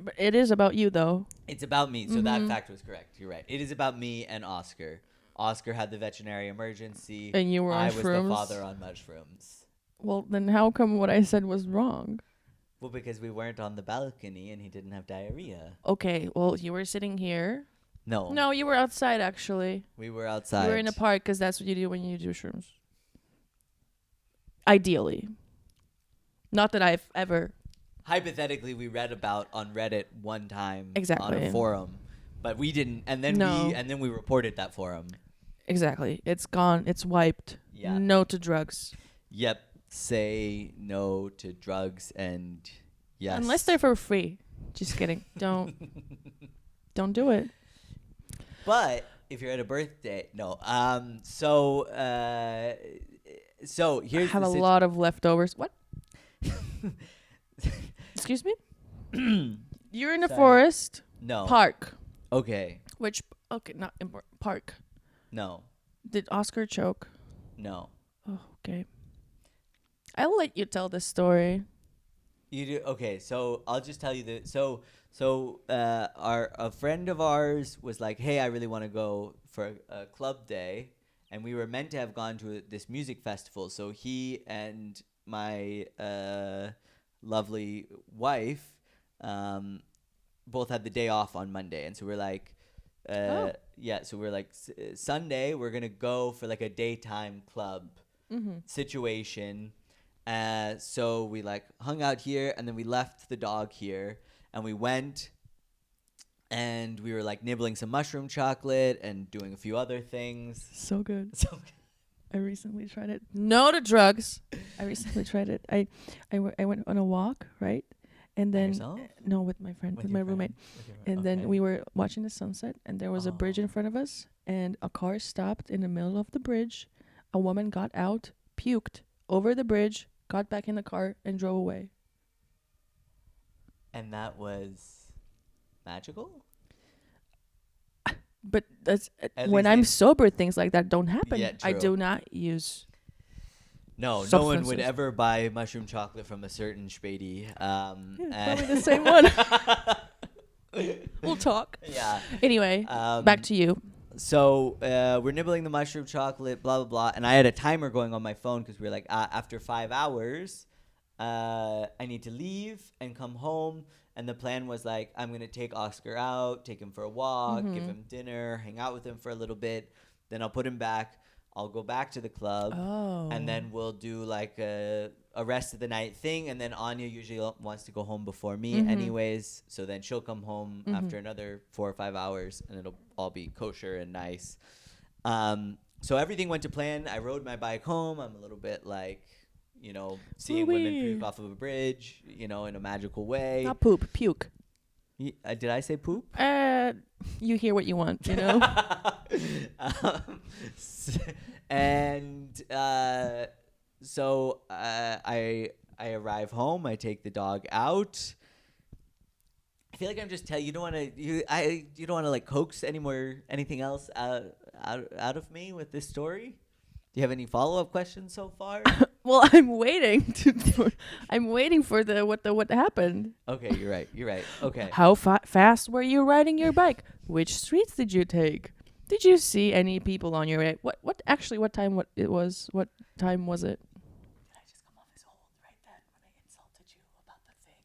S2: But it is about you, though.
S1: It's about me, so that fact was correct. You're right. It is about me and Oscar. Oscar had the veterinary emergency.
S2: And you were on
S1: I was the
S2: shrooms?
S1: father on mushrooms.
S2: Well, then how come what I said was wrong?
S1: Well, because we weren't on the balcony and he didn't have diarrhea.
S2: Okay, well, you were sitting here.
S1: No.
S2: No, you were outside, actually.
S1: We were outside.
S2: You were in a park because that's what you do when you do shrooms. Ideally. Not that I've ever.
S1: Hypothetically, we read about on Reddit one time on
S2: Exactly.
S1: a forum, but we didn't. And then
S2: No.
S1: we reported that forum.
S2: Exactly. It's gone. It's wiped.
S1: Yeah.
S2: No to drugs.
S1: Yep. Say no to drugs and yes.
S2: Unless they're for free. Just kidding. Don't do it.
S1: But if you're at a birthday, no. So here's
S2: I have
S1: the
S2: a lot of leftovers. What? Excuse me? You're in a
S1: Sorry.
S2: forest
S1: No.
S2: park.
S1: Okay.
S2: Which not important. Park.
S1: No.
S2: Did Oscar choke?
S1: No.
S2: Oh, okay. I'll let you tell the story.
S1: You do okay. So I'll just tell you that. So a friend of ours was like, "Hey, I really want to go for a club day," and we were meant to have gone to this music festival. So he and my lovely wife both had the day off on Monday, and so we're like, yeah. So we're like, Sunday we're gonna go for like a daytime club situation. So we like hung out here, and then we left the dog here, and we went, and we were like nibbling some mushroom chocolate and doing a few other things.
S2: So good.
S1: So
S2: I recently tried it. No to drugs. I recently tried it. I went on a walk, right? And
S1: By
S2: then
S1: yourself?
S2: no, with my friend, with my
S1: your
S2: roommate.
S1: friend?
S2: And then we were watching the sunset, and there was a bridge in
S1: Oh.
S2: front of us, and a car stopped in the middle of the bridge. A woman got out, puked over the bridge, got back in the car, and drove away.
S1: And that was magical?
S2: But that's
S1: At
S2: when
S1: least
S2: I'm
S1: they-
S2: sober, things like that don't happen.
S1: Yeah,
S2: I
S1: true.
S2: do not use.
S1: No one would
S2: Substances.
S1: ever buy mushroom chocolate from a certain Spady.
S2: Probably the same one. We'll talk.
S1: Yeah.
S2: Anyway, back to you.
S1: So we're nibbling the mushroom chocolate, blah, blah, blah. And I had a timer going on my phone because we were like, after 5 hours, I need to leave and come home. And the plan was like, I'm going to take Oscar out, take him for a walk, give him dinner, hang out with him for a little bit. Then I'll put him back. I'll go back to the club.
S2: Oh.
S1: And then we'll do like a rest of the night thing. And then Anya usually wants to go home before me anyways. So then she'll come home after another 4 or 5 hours, and it'll all be kosher and nice. So everything went to plan. I rode my bike home. I'm a little bit like, seeing women
S2: Wee.
S1: puke off of a bridge, in a magical way.
S2: Not poop, puke.
S1: Did I say poop?
S2: You hear what you want,
S1: And so I arrive home. I take the dog out. I feel like I'm just you don't want to you don't want to like coax anything else out of me with this story. Do you have any follow-up questions so far?
S2: Well, I'm waiting for what happened.
S1: Okay, you're right. Okay.
S2: How fast were you riding your bike? Which streets did you take? Did you see any people on your way? What time was it? What time was it?
S1: Did I just come off as old right then when I insulted you about the thing?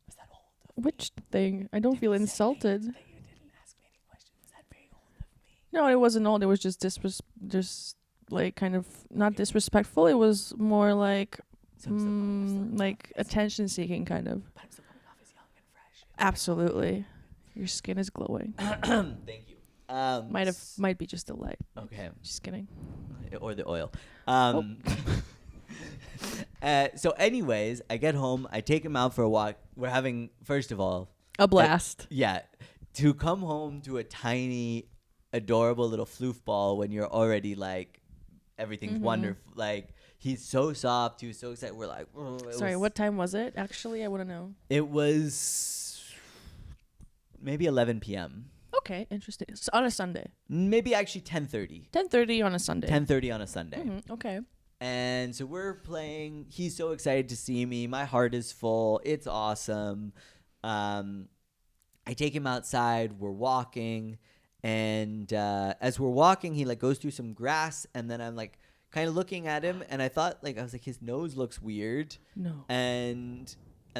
S1: Was that old of me?
S2: Which thing? I don't feel
S1: You said
S2: insulted.
S1: that you didn't ask me any questions. Was that very old of me?
S2: No, it wasn't old. It was just like kind of not disrespectful. It was more like
S1: So I'm still coming
S2: like
S1: off as-
S2: attention seeking kind of.
S1: But I'm still coming off as young and fresh.
S2: Absolutely. Your skin is glowing.
S1: Thank you.
S2: Might be just a light.
S1: Okay.
S2: Just kidding.
S1: Or the oil.
S2: Oh.
S1: So anyways, I get home. I take him out for a walk. We're having, first of all,
S2: A blast.
S1: to come home to a tiny, adorable little floof ball when you're already like, everything's wonderful. Like, he's so soft. He was so excited. We're like,
S2: Sorry, what time was it? Actually, I want to know.
S1: It was maybe 11 p.m.
S2: Okay, interesting. So on a Sunday.
S1: Maybe actually 10:30.
S2: 10:30 on a Sunday.
S1: 10:30 on a Sunday.
S2: Okay.
S1: And so we're playing. He's so excited to see me. My heart is full. It's awesome. I take him outside. We're walking. And as we're walking, he like goes through some grass. And then I'm like kind of looking at him. And I thought I was like, his nose looks weird.
S2: No.
S1: And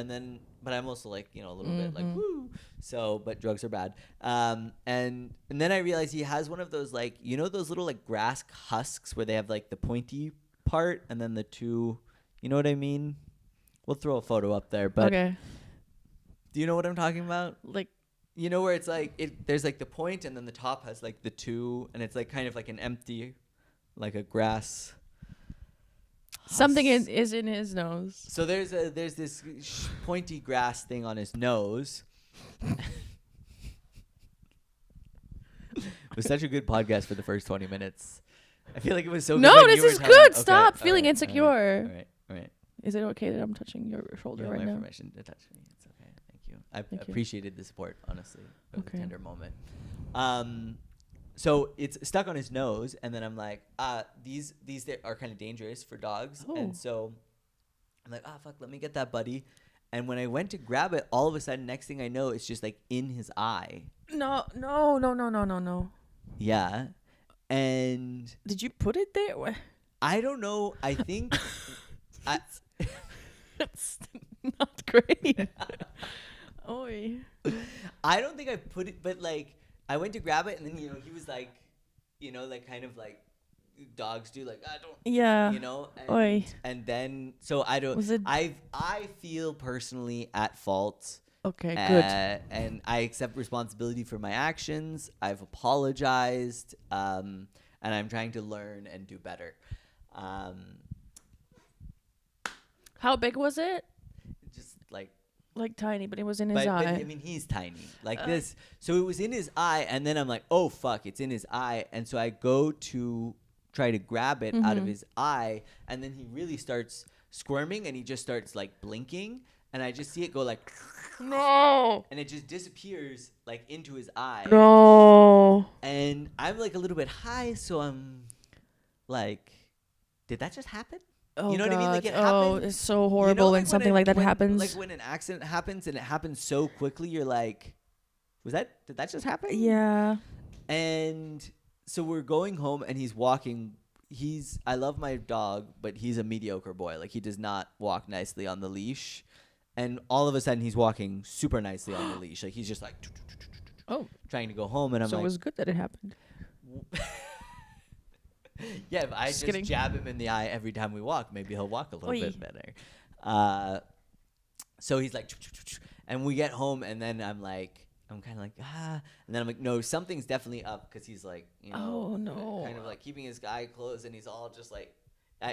S1: then, but I'm also like, a little bit like, woo. So, but drugs are bad. And then I realized he has one of those like, those little like grass husks where they have like the pointy part and then the two, you know what I mean? We'll throw a photo up there, but
S2: Okay.
S1: do you know what I'm talking about?
S2: Like
S1: Where it's like, there's like the point and then the top has like the two and it's like kind of like an empty, like a grass.
S2: something
S1: husk.
S2: is in his nose.
S1: So there's this pointy grass thing on his nose. It was such a good podcast for the first 20 minutes. I feel like it was so good.
S2: No,
S1: when
S2: this
S1: you were
S2: is
S1: telling-
S2: good.
S1: Okay,
S2: Stop
S1: all
S2: feeling
S1: right,
S2: insecure.
S1: All right.
S2: Is it okay that I'm touching your shoulder
S1: You have
S2: right
S1: my
S2: now?
S1: permission to touch me. It's okay. Thank you. I
S2: Thank you.
S1: appreciated the support, honestly. It was
S2: Okay.
S1: a tender moment. So it's stuck on his nose, and then I'm like, these are kind of dangerous for dogs.
S2: Oh.
S1: And so I'm like, fuck, let me get that, buddy. And when I went to grab it, all of a sudden, next thing I know, it's just like in his eye.
S2: No.
S1: Yeah. And
S2: Did you put it there?
S1: I don't know. I think
S2: That's not great. Oi.
S1: I don't think I put it, but like I went to grab it, and then he was like, like kind of like dogs do, like I don't,
S2: Yeah.
S1: you know.
S2: Oi.
S1: And then so I don't.
S2: Was it?
S1: I feel personally at fault.
S2: Okay, good.
S1: And I accept responsibility for my actions. I've apologized, and I'm trying to learn and do better.
S2: How big was it?
S1: Just like,
S2: Like tiny, but it was in his eye.
S1: but I mean, he's tiny, like this. So it was in his eye, and then I'm like, oh fuck, it's in his eye, and so I go to try to grab it out of his eye, and then he really starts squirming, and he just starts like blinking, and I just see it go like.
S2: No.
S1: And it just disappears like into his eye.
S2: No.
S1: And I'm like a little bit high, so I'm like, did that just happen?
S2: Oh,
S1: you know what I mean? Like
S2: God.
S1: it happened.
S2: Oh, it's so horrible when something like that happens.
S1: Like when an accident happens and it happens so quickly, you're like, did that just happen?
S2: Yeah.
S1: And so we're going home and he's walking. I love my dog, but he's a mediocre boy. Like he does not walk nicely on the leash. And all of a sudden, he's walking super nicely on the leash. Like, he's just like, trying to go home. And I'm
S2: So
S1: like,
S2: it was good that it happened.
S1: yeah, if I just
S2: kidding.
S1: jab him in the eye every time we walk, maybe he'll walk a little
S2: Oi.
S1: bit better. So he's like, and we get home, and then I'm kind of like, And then I'm like, no, something's definitely up because he's like,
S2: Oh, no.
S1: kind of like keeping his eye closed, and he's all just like,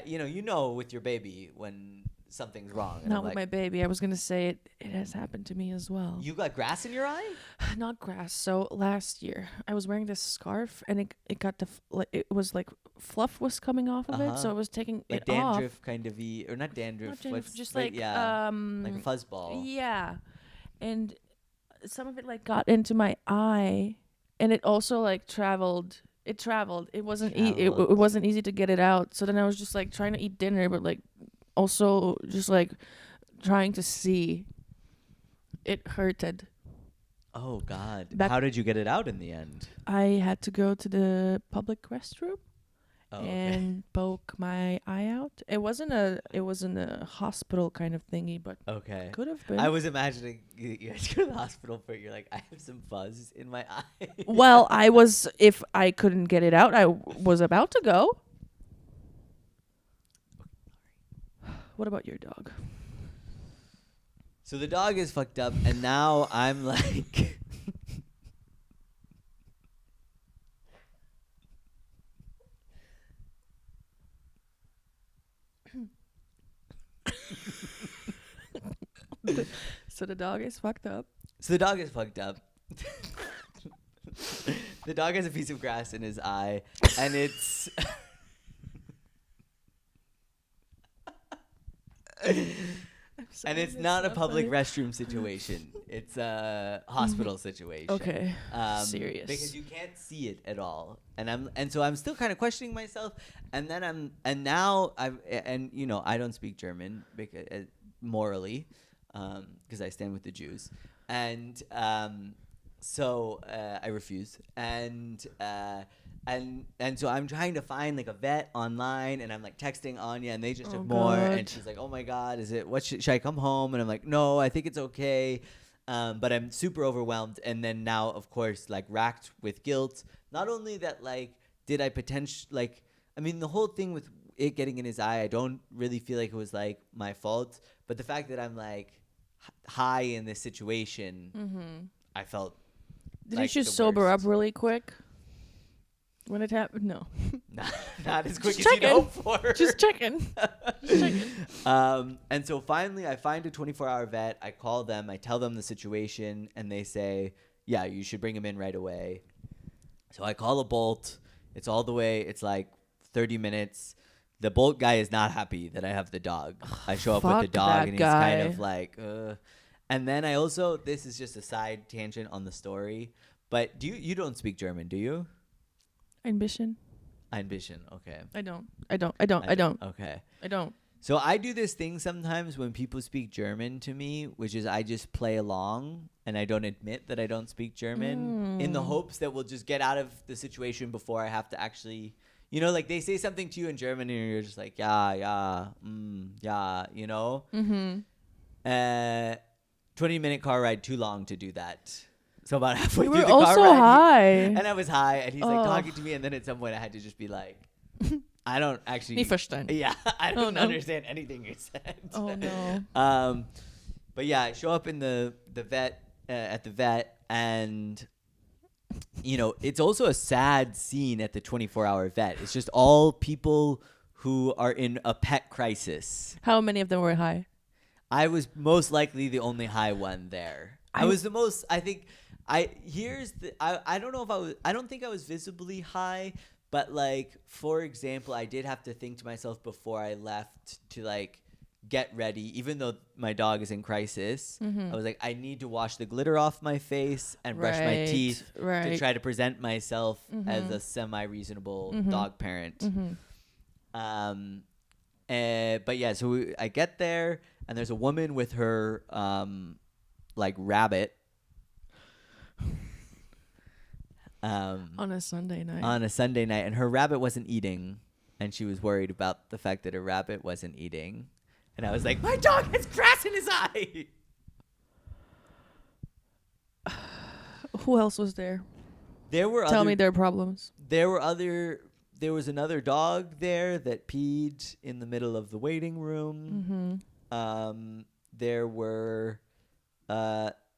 S1: you know, with your baby when something's wrong. And
S2: Not
S1: I'm
S2: with
S1: like,
S2: my baby. I was gonna say it has happened to me as well.
S1: you got grass in your eye?
S2: Not grass. So last year I was wearing this scarf and it got it was like fluff was coming off of it, so I was taking
S1: like
S2: it off.
S1: dandruff kind of or not dandruff,
S2: Not dandruff, just
S1: like
S2: like
S1: a fuzzball.
S2: Yeah, and some of it like got into my eye, and it also like traveled. It traveled. It wasn't it wasn't easy to get it out. So then I was just like trying to eat dinner, but like also just like trying to see. It hurted.
S1: Oh God!
S2: Back-
S1: How did you get it out in the end?
S2: I had to go to the public restroom
S1: Okay.
S2: and poke my eye out. It wasn't a hospital kind of thingy, but
S1: Okay.
S2: could have been.
S1: I was imagining you had to go to the hospital for. You're like, I have some fuzz in my eye.
S2: Well, if I couldn't get it out, I was about to go. What about your dog?
S1: So the dog is fucked up, and now I'm like.
S2: So the dog is fucked up.
S1: So the dog is fucked up. The dog has a piece of grass in his eye, and it's. And it's not a public restroom situation. It's a hospital situation.
S2: Okay. Serious.
S1: Because you can't see it at all. And so I'm still kind of questioning myself. And now I don't speak German because morally, because I stand with the Jews. And so I refuse. And so I'm trying to find like a vet online, and I'm like texting Anya, and they just ignore.
S2: God.
S1: And she's like, "Oh my God, should I come home?" And I'm like, "No, I think it's okay." But I'm super overwhelmed, and then now, of course, like racked with guilt. Not only that, like, did I the whole thing with it getting in his eye, I don't really feel like it was like my fault. But the fact that I'm like high in this situation, I felt.
S2: Did
S1: like
S2: you just
S1: the
S2: sober
S1: worst.
S2: up really quick when it happened? No.
S1: Not as quick
S2: Just
S1: as you'd
S2: checking.
S1: hope for.
S2: Just checking. Just checking.
S1: And so finally I find a 24-hour vet. I call them. I tell them the situation. And they say, yeah, you should bring him in right away. So I call a Bolt. It's all the way. It's like 30 minutes. The Bolt guy is not happy that I have the dog. I show up with the
S2: Fuck
S1: dog
S2: that
S1: and he's
S2: guy.
S1: kind of like, And then I also, this is just a side tangent on the story, but you don't speak German, do you?
S2: Ambition.
S1: Ambition, okay.
S2: I don't.
S1: Okay.
S2: I don't.
S1: So I do this thing sometimes when people speak German to me, which is I just play along and I don't admit that I don't speak German in the hopes that we'll just get out of the situation before I have to actually, like they say something to you in German and you're just like, yeah, yeah, 20-minute car ride too long to do that. So about halfway
S2: You
S1: through
S2: were
S1: the car
S2: also
S1: ride,
S2: high.
S1: and I was high, and he's like talking to me, and then at some point I had to just be like, I don't actually.
S2: Nicht verstehen.
S1: Yeah, I don't
S2: no.
S1: understand anything you said.
S2: Oh no.
S1: But yeah, I show up in the vet at the vet, and it's also a sad scene at the 24-hour vet. It's just all people who are in a pet crisis.
S2: How many of them were high?
S1: I was most likely the only high one there. I was the most. I think. I don't know if I don't think I was visibly high, but like, for example, I did have to think to myself before I left to like get ready, even though my dog is in crisis. I was like, I need to wash the glitter off my face and brush my teeth to try to present myself as a semi-reasonable dog parent. But yeah, so I get there, and there's a woman with her like rabbit.
S2: On a Sunday night.
S1: And her rabbit wasn't eating, and she was worried about the fact that her rabbit wasn't eating. And I was like, my dog has grass in his eye.
S2: Who else was there?
S1: Tell
S2: me their problems.
S1: There was another dog there that peed in the middle of the waiting room.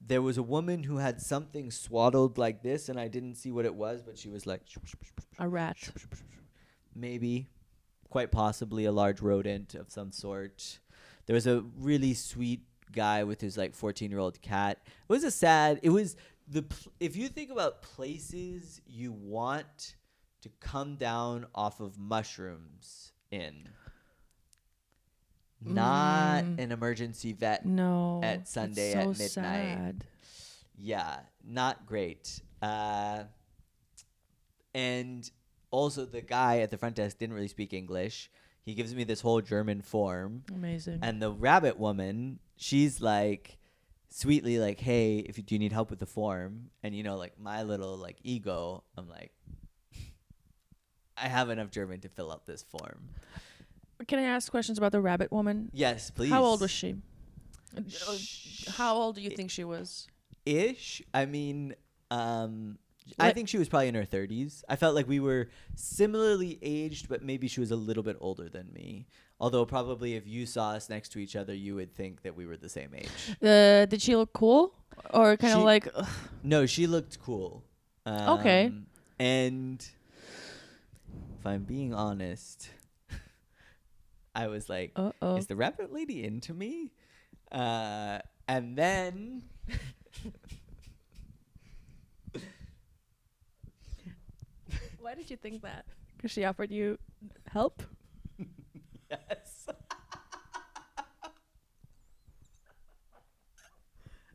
S1: There was a woman who had something swaddled like this, and I didn't see what it was, but she was like...
S2: A rat.
S1: Maybe. Quite possibly a large rodent of some sort. There was a really sweet guy with his, 14-year-old cat. If you think about places you want to come down off of mushrooms in... Not an emergency vet at Sunday at midnight. Sad. Yeah, not great. And also the guy at the front desk didn't really speak English. He gives me this whole German form.
S2: Amazing.
S1: And the rabbit woman, she's like, sweetly like, hey, do you need help with the form? And my little ego, I'm like, I have enough German to fill out this form.
S2: Can I ask questions about the rabbit woman?
S1: Yes, please.
S2: How old was she? How old do you think she was?
S1: Ish. I mean, I think she was probably in her 30s. I felt like we were similarly aged, but maybe she was a little bit older than me. Although probably if you saw us next to each other, you would think that we were the same age.
S2: Did she look cool? Or kind of like... Ugh.
S1: No, she looked cool.
S2: Okay.
S1: And if I'm being honest... I was like, is the rabbit lady into me? And then...
S2: Why did you think that? Because she offered you help?
S1: Yes.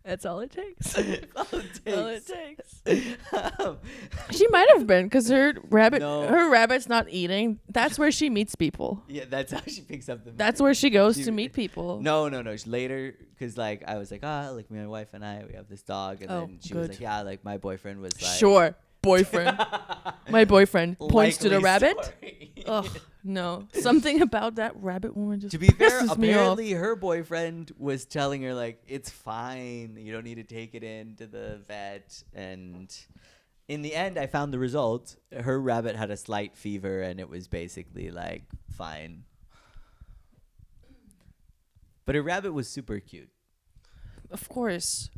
S2: That's all it takes.
S1: All it takes.
S2: She might have been, because her rabbit's not eating. That's where she meets people.
S1: Yeah, that's how she picks up the.
S2: That's where she goes to meet people.
S1: No. Later, because I was like, my wife and I, we have this dog, and then she was like, yeah, my boyfriend was like,
S2: sure, boyfriend. My boyfriend points to the rabbit. Ugh, no. Something about that rabbit woman just.
S1: To be fair,
S2: pisses me off.
S1: apparently her boyfriend was telling her it's fine, you don't need to take it into the vet, and in the end, I found the result. Her rabbit had a slight fever, and it was basically fine. But her rabbit was super cute.
S2: Of course.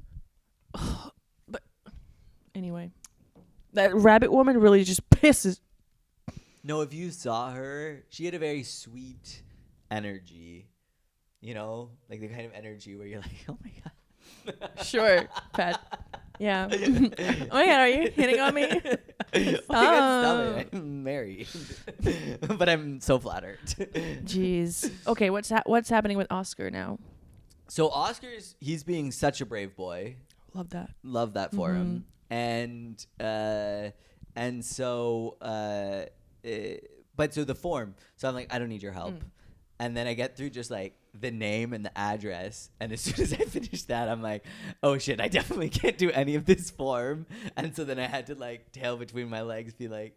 S2: But anyway, that rabbit woman really just pisses.
S1: No, if you saw her, she had a very sweet energy. The kind of energy where you're like, oh my God.
S2: Sure, Pat. Yeah. Oh my God, are you hitting on me?
S1: Stop it. I'm married. But I'm so flattered.
S2: Jeez. Okay, what's happening with Oscar now?
S1: So he's being such a brave boy.
S2: Love that.
S1: Love that for him. And so but so the form. So I'm like, I don't need your help. And then I get through just the name and the address, and as soon as I finish that, I'm like, oh shit, I definitely can't do any of this form. And so then I had to tail between my legs, be like,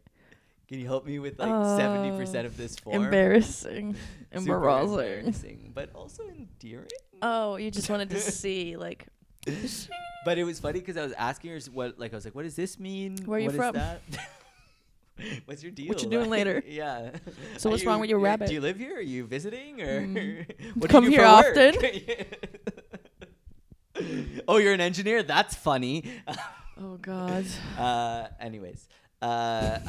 S1: can you help me with 70% of this form?
S2: Embarrassing.
S1: Super embarrassing, but also endearing.
S2: Oh, you just wanted to see
S1: But it was funny because I was asking her what, I was like, what does this mean?
S2: Where are you from?
S1: Is that? What's your deal?
S2: What you doing later?
S1: Yeah.
S2: So
S1: Are
S2: what's wrong with your
S1: yeah,
S2: rabbit?
S1: Do you live here? Are you visiting or what do
S2: Come
S1: you do
S2: here
S1: for work?
S2: often.
S1: Oh, you're an engineer? That's funny.
S2: Oh God.
S1: Anyways, but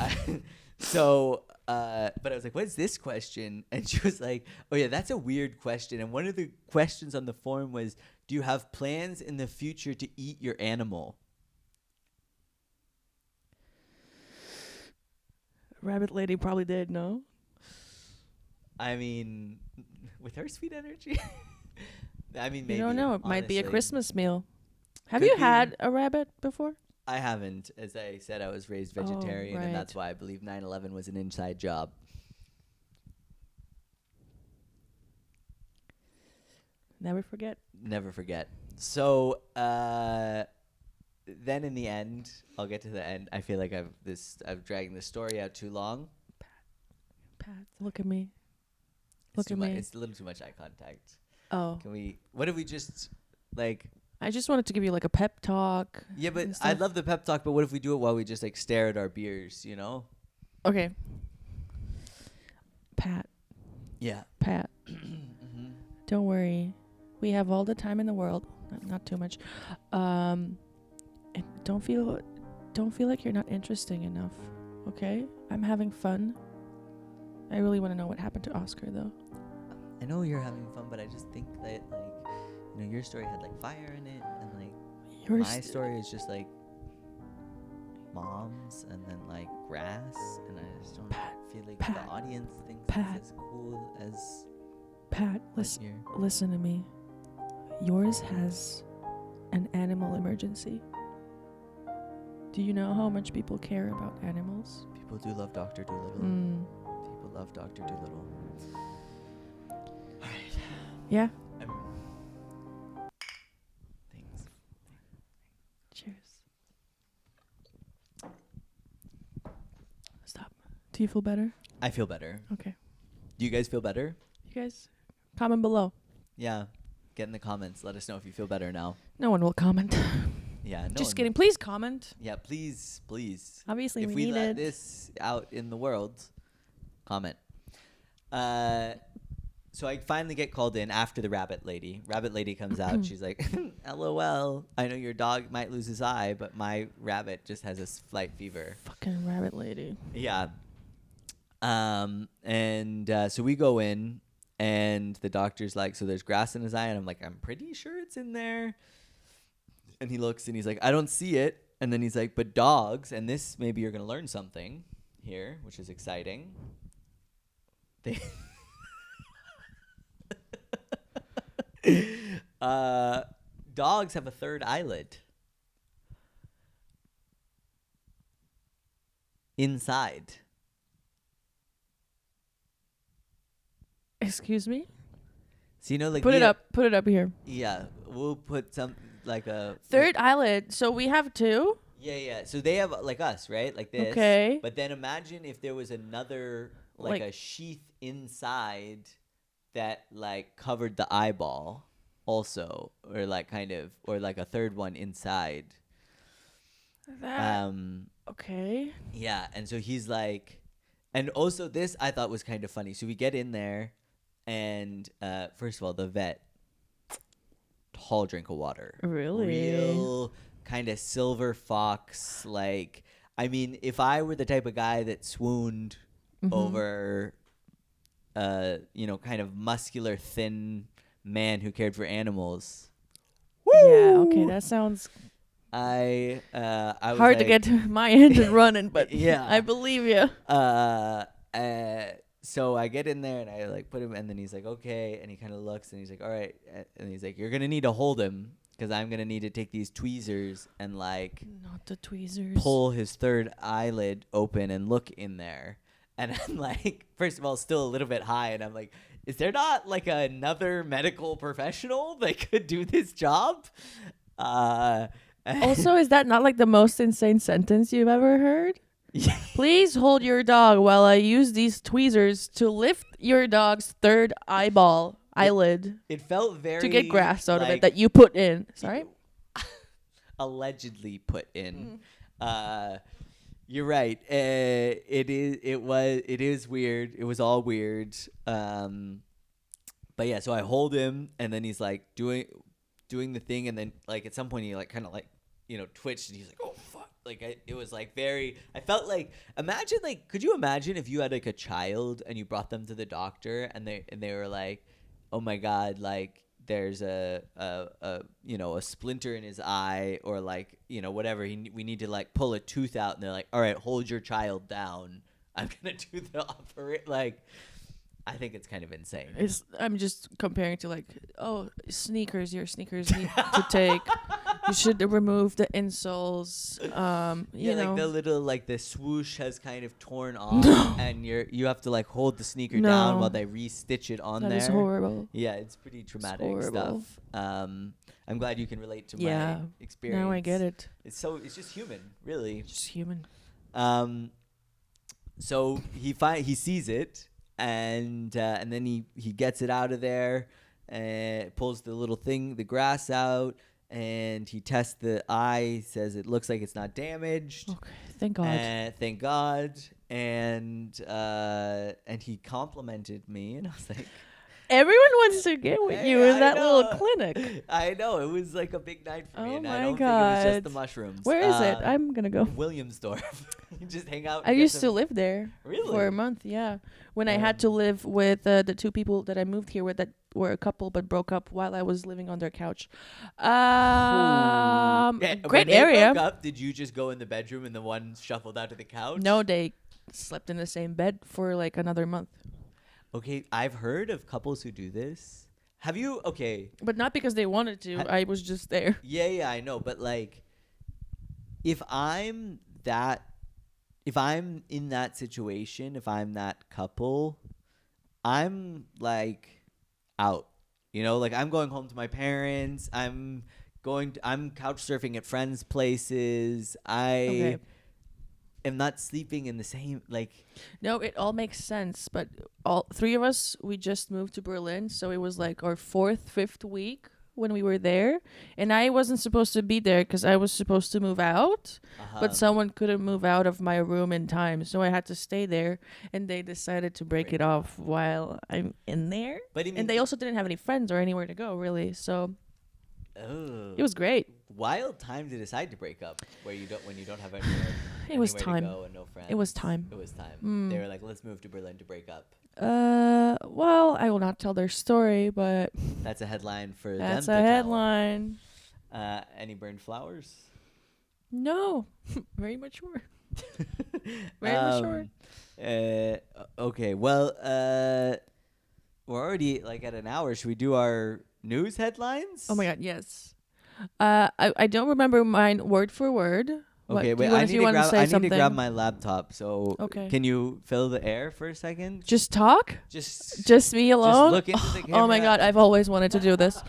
S1: I was like, "What is this question?" And she was like, "Oh yeah, that's a weird question." And one of the questions on the form was, "Do you have plans in the future to eat your animal?"
S2: Rabbit lady probably did. No.
S1: I mean, with her sweet energy. I mean, maybe.
S2: You don't know. It might be a
S1: honestly.
S2: Christmas meal. Have
S1: Could
S2: you
S1: be.
S2: had a rabbit before?
S1: I haven't. As I said, I was raised vegetarian, and that's why I believe 9/11 was an inside job.
S2: Never forget.
S1: Never forget. So, then in the end, I'll get to the end. I feel like I've dragging this story out too long.
S2: Pat, look at me. Look at me.
S1: It's a little too much eye contact.
S2: Oh.
S1: What if we just like?
S2: I just wanted to give you like a pep talk.
S1: Yeah, but
S2: and
S1: I
S2: stuff.
S1: love the pep talk. But what if we do it while we just like stare at our beers? You know?
S2: Okay. Pat.
S1: Yeah.
S2: Pat. Don't worry. We have all the time in the world. Not too much. And don't feel like you're not interesting enough. Okay? I'm having fun. I really want to know what happened to Oscar though.
S1: I know you're having fun, but I just think that your story had like fire in it, and like my story is just like moms and then like grass, and I just don't feel like the audience thinks it's as cool as
S2: Pat, listen to me. Yours has an animal emergency. Do you know how much people care about animals?
S1: People do love Dr. Dolittle. People love Dr. Dolittle. All right.
S2: Yeah.
S1: Thanks.
S2: Cheers. Stop. Do you feel better?
S1: I feel better.
S2: Okay.
S1: Do you guys feel better?
S2: You guys comment below.
S1: Yeah. Get in the comments. Let us know if you feel better now.
S2: No one will comment.
S1: Yeah.
S2: Just kidding. Please comment.
S1: Yeah, please.
S2: Obviously,
S1: if
S2: we
S1: we
S2: need
S1: let
S2: it.
S1: this out in the world, comment. So I finally get called in after the rabbit lady. Rabbit lady comes out. She's like, LOL. I know your dog might lose his eye, but my rabbit just has a flight fever.
S2: Fucking rabbit lady.
S1: Yeah. So we go in, and the doctor's like, so there's grass in his eye, and I'm like, I'm pretty sure it's in there. And he looks, and he's like, I don't see it. And then he's like, but dogs, and this, maybe you're going to learn something here, which is exciting. Dogs have a third eyelid inside.
S2: Excuse me?
S1: So like
S2: Put it up here.
S1: Yeah, we'll put some like a
S2: third eyelid. So we have two?
S1: Yeah. So they have like us, right? Like this.
S2: Okay.
S1: But then imagine if there was another like a sheath inside that like covered the eyeball also, or like kind of, or like a third one inside.
S2: Okay.
S1: Yeah, and so he's like, and also this I thought was kind of funny. So we get in there, and first of all, the vet, tall drink of water.
S2: Really?
S1: Real kind of silver fox. Like, I mean, if I were the type of guy that swooned over, kind of muscular, thin man who cared for animals.
S2: Yeah, okay, that sounds
S1: I was
S2: hard to get my engine running, but
S1: yeah,
S2: I believe you.
S1: So I get in there and I like put him, and then he's like, okay, and he kind of looks and he's like, all right, and he's like, you're gonna need to hold him because I'm gonna need to take these tweezers and like
S2: not the tweezers,
S1: pull his third eyelid open and look in there. And I'm like, first of all, still a little bit high, and I'm like, is there not like another medical professional that could do this job?
S2: Also, is that not like the most insane sentence you've ever heard? Please hold your dog while I use these tweezers to lift your dog's third eyelid.
S1: It felt very
S2: to get grass out of it that you put in. Sorry?
S1: Allegedly put in. You're right. It is. It was. It is weird. It was all weird. But yeah. So I hold him, and then he's like doing the thing, and then like at some point he like kind of like twitched, and he's like, oh fuck. Like it was like very. I felt like imagine like could you imagine if you had like a child and you brought them to the doctor and they were like, oh my god, like there's a splinter in his eye or like whatever we need to like pull a tooth out, and they're like, all right, hold your child down, I'm gonna do the operate. Like I think it's kind of insane.
S2: I'm just comparing to like, oh, sneakers. Your sneakers need to take. You should remove the insoles.
S1: Like the little like the swoosh has kind of torn off, and you have to like hold the sneaker down while they re-stitch it on there.
S2: That is horrible.
S1: Yeah, it's pretty traumatic stuff. I'm glad you can relate to my experience.
S2: Now I get it.
S1: It's just human, really.
S2: Just human.
S1: So he sees it. And then he gets it out of there, pulls the little thing, the grass out, and he tests the eye. Says it looks like it's not damaged.
S2: Okay, thank God.
S1: Thank God. And he complimented me, and I was like,
S2: everyone wants to get with you in that little clinic.
S1: I know, it was like a big night for me, and I don't
S2: God.
S1: think it was just the mushrooms.
S2: Where is it? I'm gonna go.
S1: Williamsdorf. You just hang out.
S2: I used to live there.
S1: Really?
S2: For a month, yeah. When I had to live with the two people that I moved here with that were a couple but broke up while I was living on their couch. Great area.
S1: Broke up, did you just go in the bedroom and the one shuffled out to the couch?
S2: No, they slept in the same bed for like another month.
S1: Okay, I've heard of couples who do this. Have you? Okay.
S2: But not because they wanted to. I was just there.
S1: Yeah, I know. But like, if I'm in that situation, if I'm that couple, I'm like out. Like I'm going home to my parents. I'm couch surfing at friends' places. I am not sleeping in the same like.
S2: No, it all makes sense. But all three of us, we just moved to Berlin, so it was like our 5th week when we were there, and I wasn't supposed to be there because I was supposed to move out, but someone couldn't move out of my room in time, so I had to stay there, and they decided to break it off while I'm in there. And they also didn't have any friends or anywhere to go, really, so it was great.
S1: Wild time to decide to break up when you don't have anywhere.
S2: It was time.
S1: To go and no friends.
S2: It was time.
S1: They were like, let's move to Berlin to break up.
S2: Well, I will not tell their story, but
S1: that's a headline for them.
S2: That's a headline.
S1: Any burned flowers?
S2: No, very mature. Very mature.
S1: Okay, well, we're already like at an hour. Should we do our news headlines?
S2: Oh my God, yes. I don't remember mine word for word.
S1: Okay, wait. I need to grab my laptop. So, can you fill the air for a second?
S2: Just talk. Just me alone. Just look into the camera. Oh my God, I've always wanted to do this.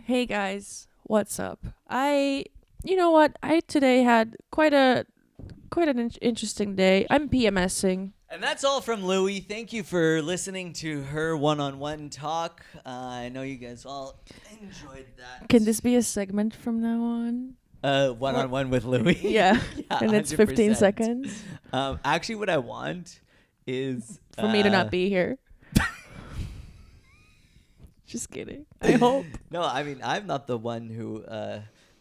S2: Hey guys, what's up? You know what? I today had quite an interesting day. I'm PMSing.
S1: And that's all from Louie. Thank you for listening to her one-on-one talk. I know you guys all enjoyed that.
S2: Can this be a segment from now on?
S1: One-on-one with Louie.
S2: Yeah, and it's 15 seconds.
S1: Actually, what I want is
S2: for me to not be here. Just kidding. I hope.
S1: No, I mean I'm not the one who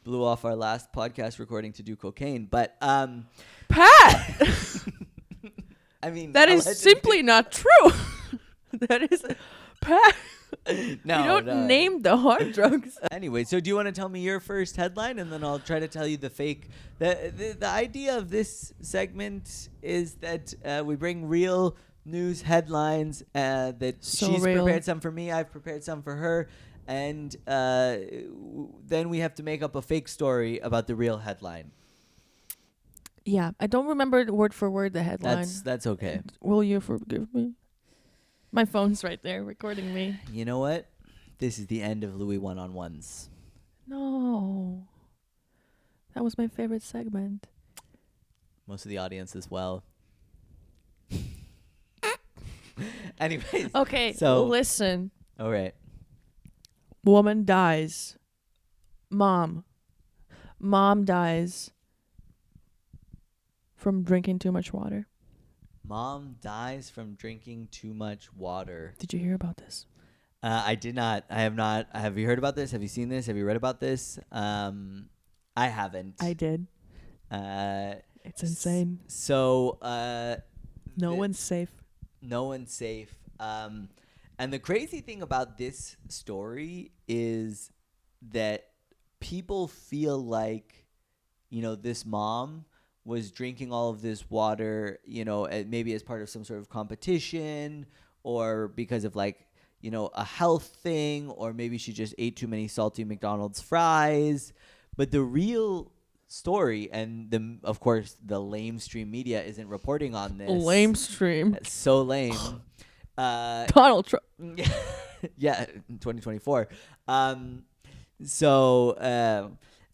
S1: blew off our last podcast recording to do cocaine, but
S2: Pat.
S1: I mean
S2: that is simply not true. That is Pat.
S1: No,
S2: you don't name the hard drugs.
S1: Anyway, so do you want to tell me your first headline, and then I'll try to tell you the fake. The idea of this segment is that we bring real news headlines. That she's prepared some for me, I've prepared some for her, and then we have to make up a fake story about the real headline.
S2: Yeah, I don't remember word for word the headline.
S1: That's okay.
S2: Will you forgive me? My phone's right there recording me.
S1: You know what? This is the end of Louie One-on-Ones.
S2: No. That was my favorite segment.
S1: Most of the audience as well. Anyways.
S2: Okay, so listen.
S1: All right.
S2: Woman dies. Mom dies. from drinking too much water.
S1: Mom dies from drinking too much water.
S2: Did you hear about this?
S1: I did not. I have not. Have you heard about this? Have you seen this? Have you read about this? I haven't.
S2: I did.
S1: Uh,
S2: It's insane.
S1: So,
S2: No one's safe.
S1: no one's safe. And the crazy thing about this story is that people feel like, this mom was drinking all of this water, maybe as part of some sort of competition or because of a health thing, or maybe she just ate too many salty McDonald's fries. But the real story, and of course the lamestream media isn't reporting on this.
S2: Lamestream.
S1: It's so lame.
S2: Donald Trump.
S1: Yeah, 2024.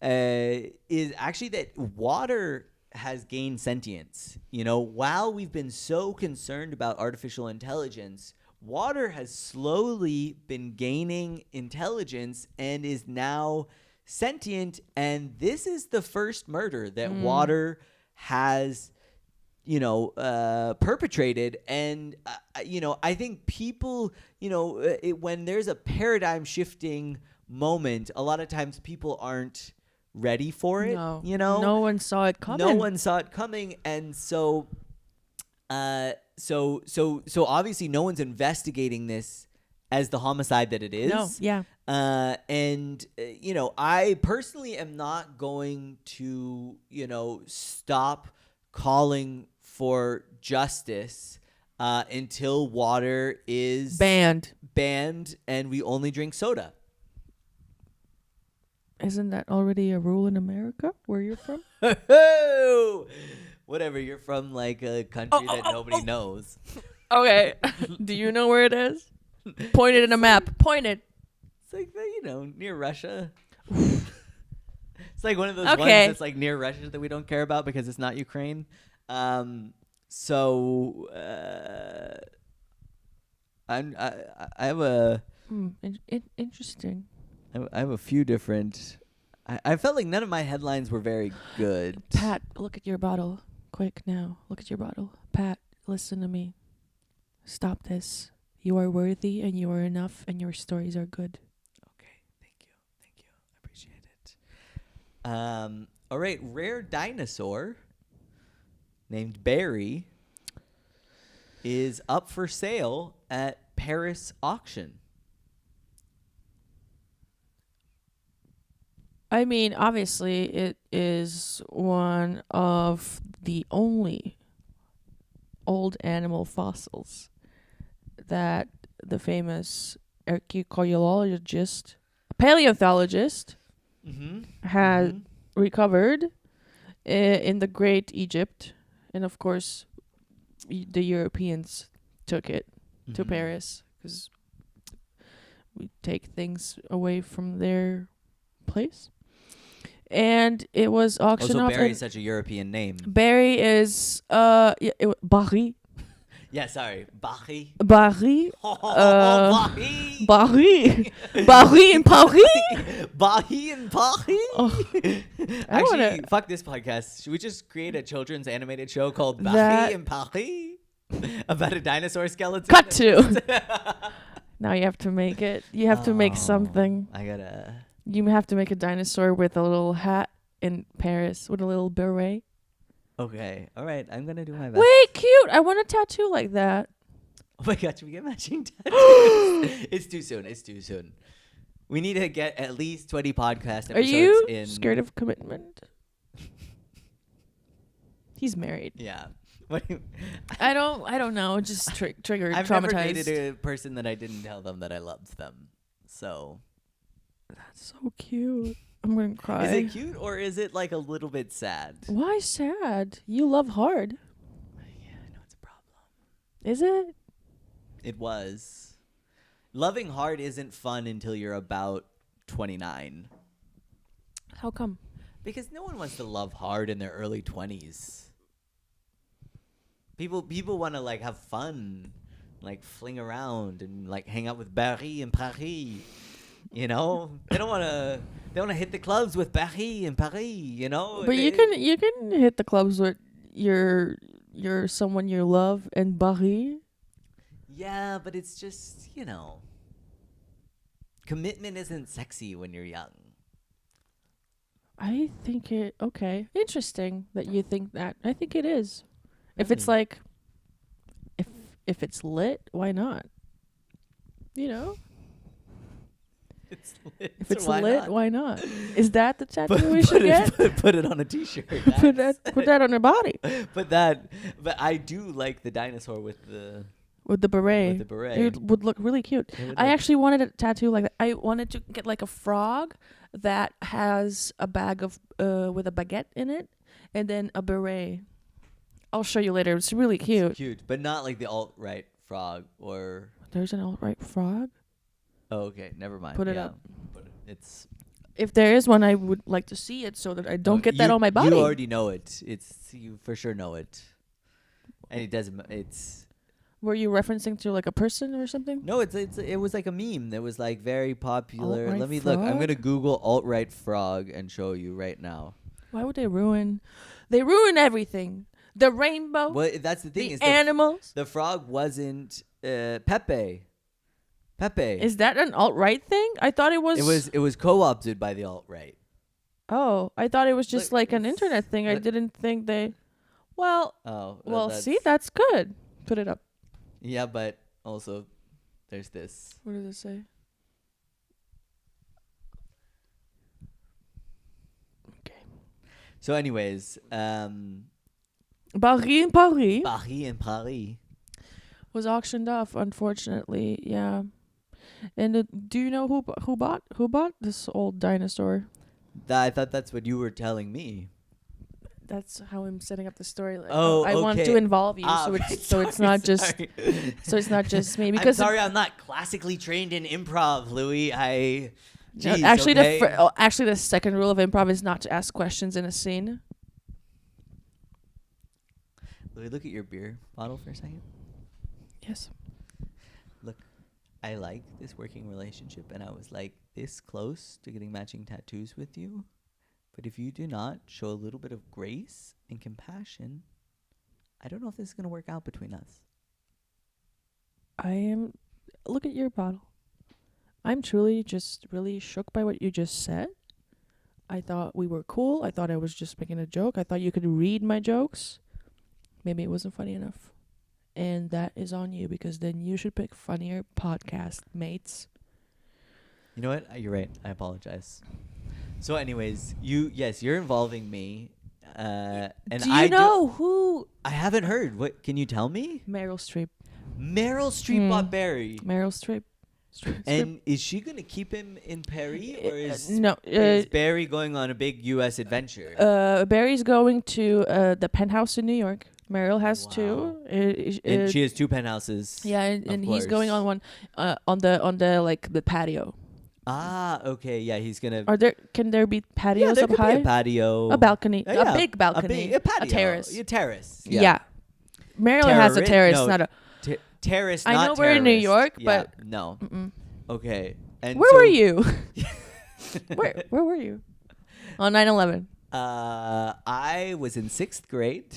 S1: Is actually that water has gained sentience. While we've been so concerned about artificial intelligence, water has slowly been gaining intelligence and is now sentient. And this is the first murder that water has, perpetrated. And, I think people, when there's a paradigm shifting moment, a lot of times people aren't ready for it.
S2: No. No one saw it coming.
S1: No one saw it coming. And so obviously no one's investigating this as the homicide that it is.
S2: No, yeah.
S1: I personally am not going to, stop calling for justice until water is
S2: banned
S1: and we only drink soda.
S2: Isn't that already a rule in America where you're from?
S1: Whatever, you're from a country that nobody knows.
S2: Okay. Do you know where it is? Point it in a map. Point it.
S1: It's near Russia. It's like one of those
S2: Okay.
S1: ones that's near Russia that we don't care about because it's not Ukraine. I have a
S2: Interesting.
S1: I have a few different. I felt like none of my headlines were very good.
S2: Pat, look at your bottle. Quick now. Look at your bottle. Pat, listen to me. Stop this. You are worthy and you are enough and your stories are good.
S1: Okay, thank you. I appreciate it. All right, rare dinosaur named Barry is up for sale at Paris auction.
S2: I mean, obviously, it is one of the only old animal fossils that the famous archaeologist, paleontologist, had recovered in the Great Egypt. And of course, the Europeans took it to Paris because we take things away from their place. And it was auctioned off.
S1: Barry is such a European name.
S2: Barry is Barry.
S1: Yeah, sorry, Barry.
S2: Barry.
S1: Barry.
S2: Barry. Barry in Paris.
S1: Barry in Paris.
S2: Oh,
S1: Actually, fuck this podcast. Should we just create a children's animated show called
S2: That-
S1: Barry in Paris about a dinosaur skeleton?
S2: Cut to. Now you have to make it. You have to make something.
S1: I gotta.
S2: You have to make a dinosaur with a little hat in Paris with a little beret.
S1: Okay, all right. I'm gonna do my best.
S2: Wait, cute. I want a tattoo like that.
S1: Oh my god, should we get matching tattoos? It's too soon. We need to get at least 20 podcast episodes
S2: Are you
S1: in.
S2: scared of commitment? He's married.
S1: Yeah. What do you...
S2: I don't know. Just triggered,
S1: I've
S2: traumatized.
S1: never dated a person that I didn't tell them that I loved them. So.
S2: That's so cute. I'm gonna cry.
S1: Is it cute or is it a little bit sad?
S2: Why sad? You love hard.
S1: Yeah, I know it's a problem.
S2: Is it?
S1: It was. Loving hard isn't fun until you're about 29.
S2: How come?
S1: Because no one wants to love hard in their early 20s. People want to have fun, fling around and hang out with Barry and Paris. They don't want to. They want to hit the clubs with Paris and Paris.
S2: But you can hit the clubs with your someone you love in Paris.
S1: Yeah, but it's just, commitment isn't sexy when you're young.
S2: I think it okay. Interesting that you think that. I think it is. If it's
S1: Really?
S2: like if it's lit, why not? You know?
S1: It's lit.
S2: If
S1: so
S2: it's
S1: why
S2: lit,
S1: not?
S2: why not? Is that the tattoo
S1: Put,
S2: we
S1: put
S2: should
S1: it,
S2: get?
S1: put it on a t-shirt.
S2: Put that on your body.
S1: But I do like the dinosaur with the
S2: With the beret.
S1: beret.
S2: It would look really cute.
S1: It would
S2: I
S1: look-
S2: actually wanted a tattoo like that. I wanted to get like a frog that has a bag of with a baguette in it and then a beret. I'll show you later. It's really cute.
S1: It's cute, but not like the alt-right frog or.
S2: There's an alt-right frog.
S1: Oh, okay, never mind.
S2: Put it
S1: Yeah.
S2: up.
S1: But it's.
S2: If there is one, I would like to see it so that I don't get that
S1: you-
S2: on my body.
S1: You already know it. You for sure know it, and it doesn't. It's.
S2: Were you referencing to like a person or something?
S1: No, it was like a meme that was like very popular.
S2: Alt-right
S1: Let me look. I'm
S2: frog?
S1: gonna Google alt-right frog and show you right now.
S2: Why would they ruin? They ruin everything. The rainbow,
S1: Well, that's the thing
S2: the
S1: is
S2: animals.
S1: the frog wasn't Pepe. Pepe.
S2: Is that an alt-right thing? I thought it was.
S1: It was co-opted by the alt-right.
S2: Oh, I thought it was just
S1: Look,
S2: like an
S1: it's-
S2: internet thing. I
S1: look-
S2: didn't think they. Well,
S1: Oh.
S2: see, that's good. Put it up.
S1: Yeah, but also there's this.
S2: What does it say? Okay.
S1: So anyways,
S2: Paris in Paris
S1: Paris.
S2: was auctioned off. Unfortunately, yeah. And do you know who bought this old dinosaur?
S1: I thought that's what you were telling me.
S2: That's how I'm setting up the story. Like,
S1: Oh,
S2: I want
S1: okay.
S2: to involve you, so
S1: okay,
S2: it's not just
S1: sorry.
S2: so it's not just me because
S1: I'm sorry, I'm not classically trained in improv, Louis. Jeez,
S2: actually
S1: okay.
S2: actually the second rule of improv is not to ask questions in a scene.
S1: Louis, look at your beer bottle for a second.
S2: Yes.
S1: Look, I like this working relationship, and I was like this close to getting matching tattoos with you. But if you do not show a little bit of grace and compassion, I don't know if this is going to work out between us.
S2: I am. Look at your bottle. I'm truly just really shook by what you just said. I thought we were cool. I thought I was just making a joke. I thought you could read my jokes. Maybe it wasn't funny enough. And that is on you because then you should pick funnier podcast mates.
S1: You know what? You're right. I apologize. So anyways, you're involving me. And
S2: Do you know who?
S1: I haven't heard. What can you tell me?
S2: Meryl Streep.
S1: Meryl Streep bought Barry.
S2: Meryl Streep.
S1: And is she going to keep him in Paris, or
S2: no?
S1: is Barry going on a big U.S. adventure?
S2: Barry's going to the penthouse in New York. Meryl has two.
S1: And she has two penthouses.
S2: Yeah, and he's
S1: course.
S2: going on one on the like the patio.
S1: Ah, okay. Yeah, he's gonna.
S2: Can there be
S1: Yeah,
S2: patios
S1: there
S2: up
S1: could
S2: high?
S1: be a patio,
S2: A balcony,
S1: Yeah,
S2: a big balcony,
S1: a patio,
S2: a terrace.
S1: a terrace.
S2: Yeah. Meryl has a terrace,
S1: no,
S2: not a.
S1: Terrace.
S2: I
S1: not
S2: know we're in New
S1: terrorist.
S2: York,
S1: Yeah,
S2: but
S1: no.
S2: Mm-mm.
S1: Okay. And
S2: Where
S1: so,
S2: were you? Where were you? On 9/11.
S1: I was in 6th grade,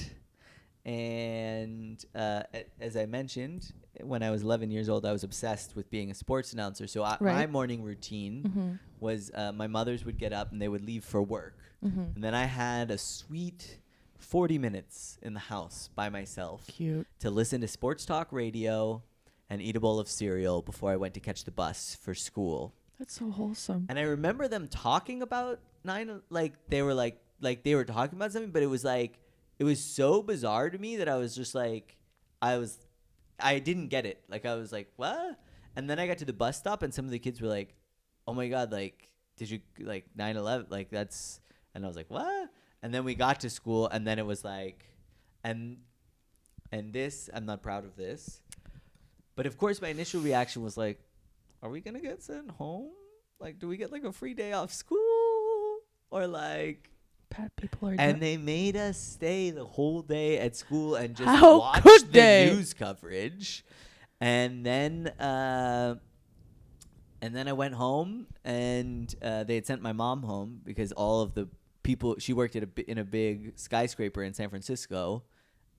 S1: and as I mentioned, when I was 11 years old, I was obsessed with being a sports announcer. So my
S2: Right.
S1: morning routine
S2: Mm-hmm.
S1: was my mothers would get up and they would leave for work.
S2: Mm-hmm.
S1: And then I had a sweet 40 minutes in the house by myself
S2: Cute.
S1: to listen to sports talk radio and eat a bowl of cereal before I went to catch the bus for school.
S2: That's so wholesome.
S1: And I remember them talking about they were talking about something, but it was so bizarre to me that I was just like, I didn't get it. Like, I was like, what? And then I got to the bus stop and some of the kids were like, oh my God, like, did you, like, 9/11, like, that's, and I was like, what? And then we got to school and then it was like, and this, I'm not proud of this. But of course, my initial reaction was like, are we going to get sent home? Like, do we get like a free day off school? Or like,
S2: Bad people are.
S1: and they made us stay the whole day at school and just
S2: How
S1: watch
S2: could
S1: the
S2: they?
S1: news coverage. And then I went home and they had sent my mom home because all of the people, she worked in a big skyscraper in San Francisco.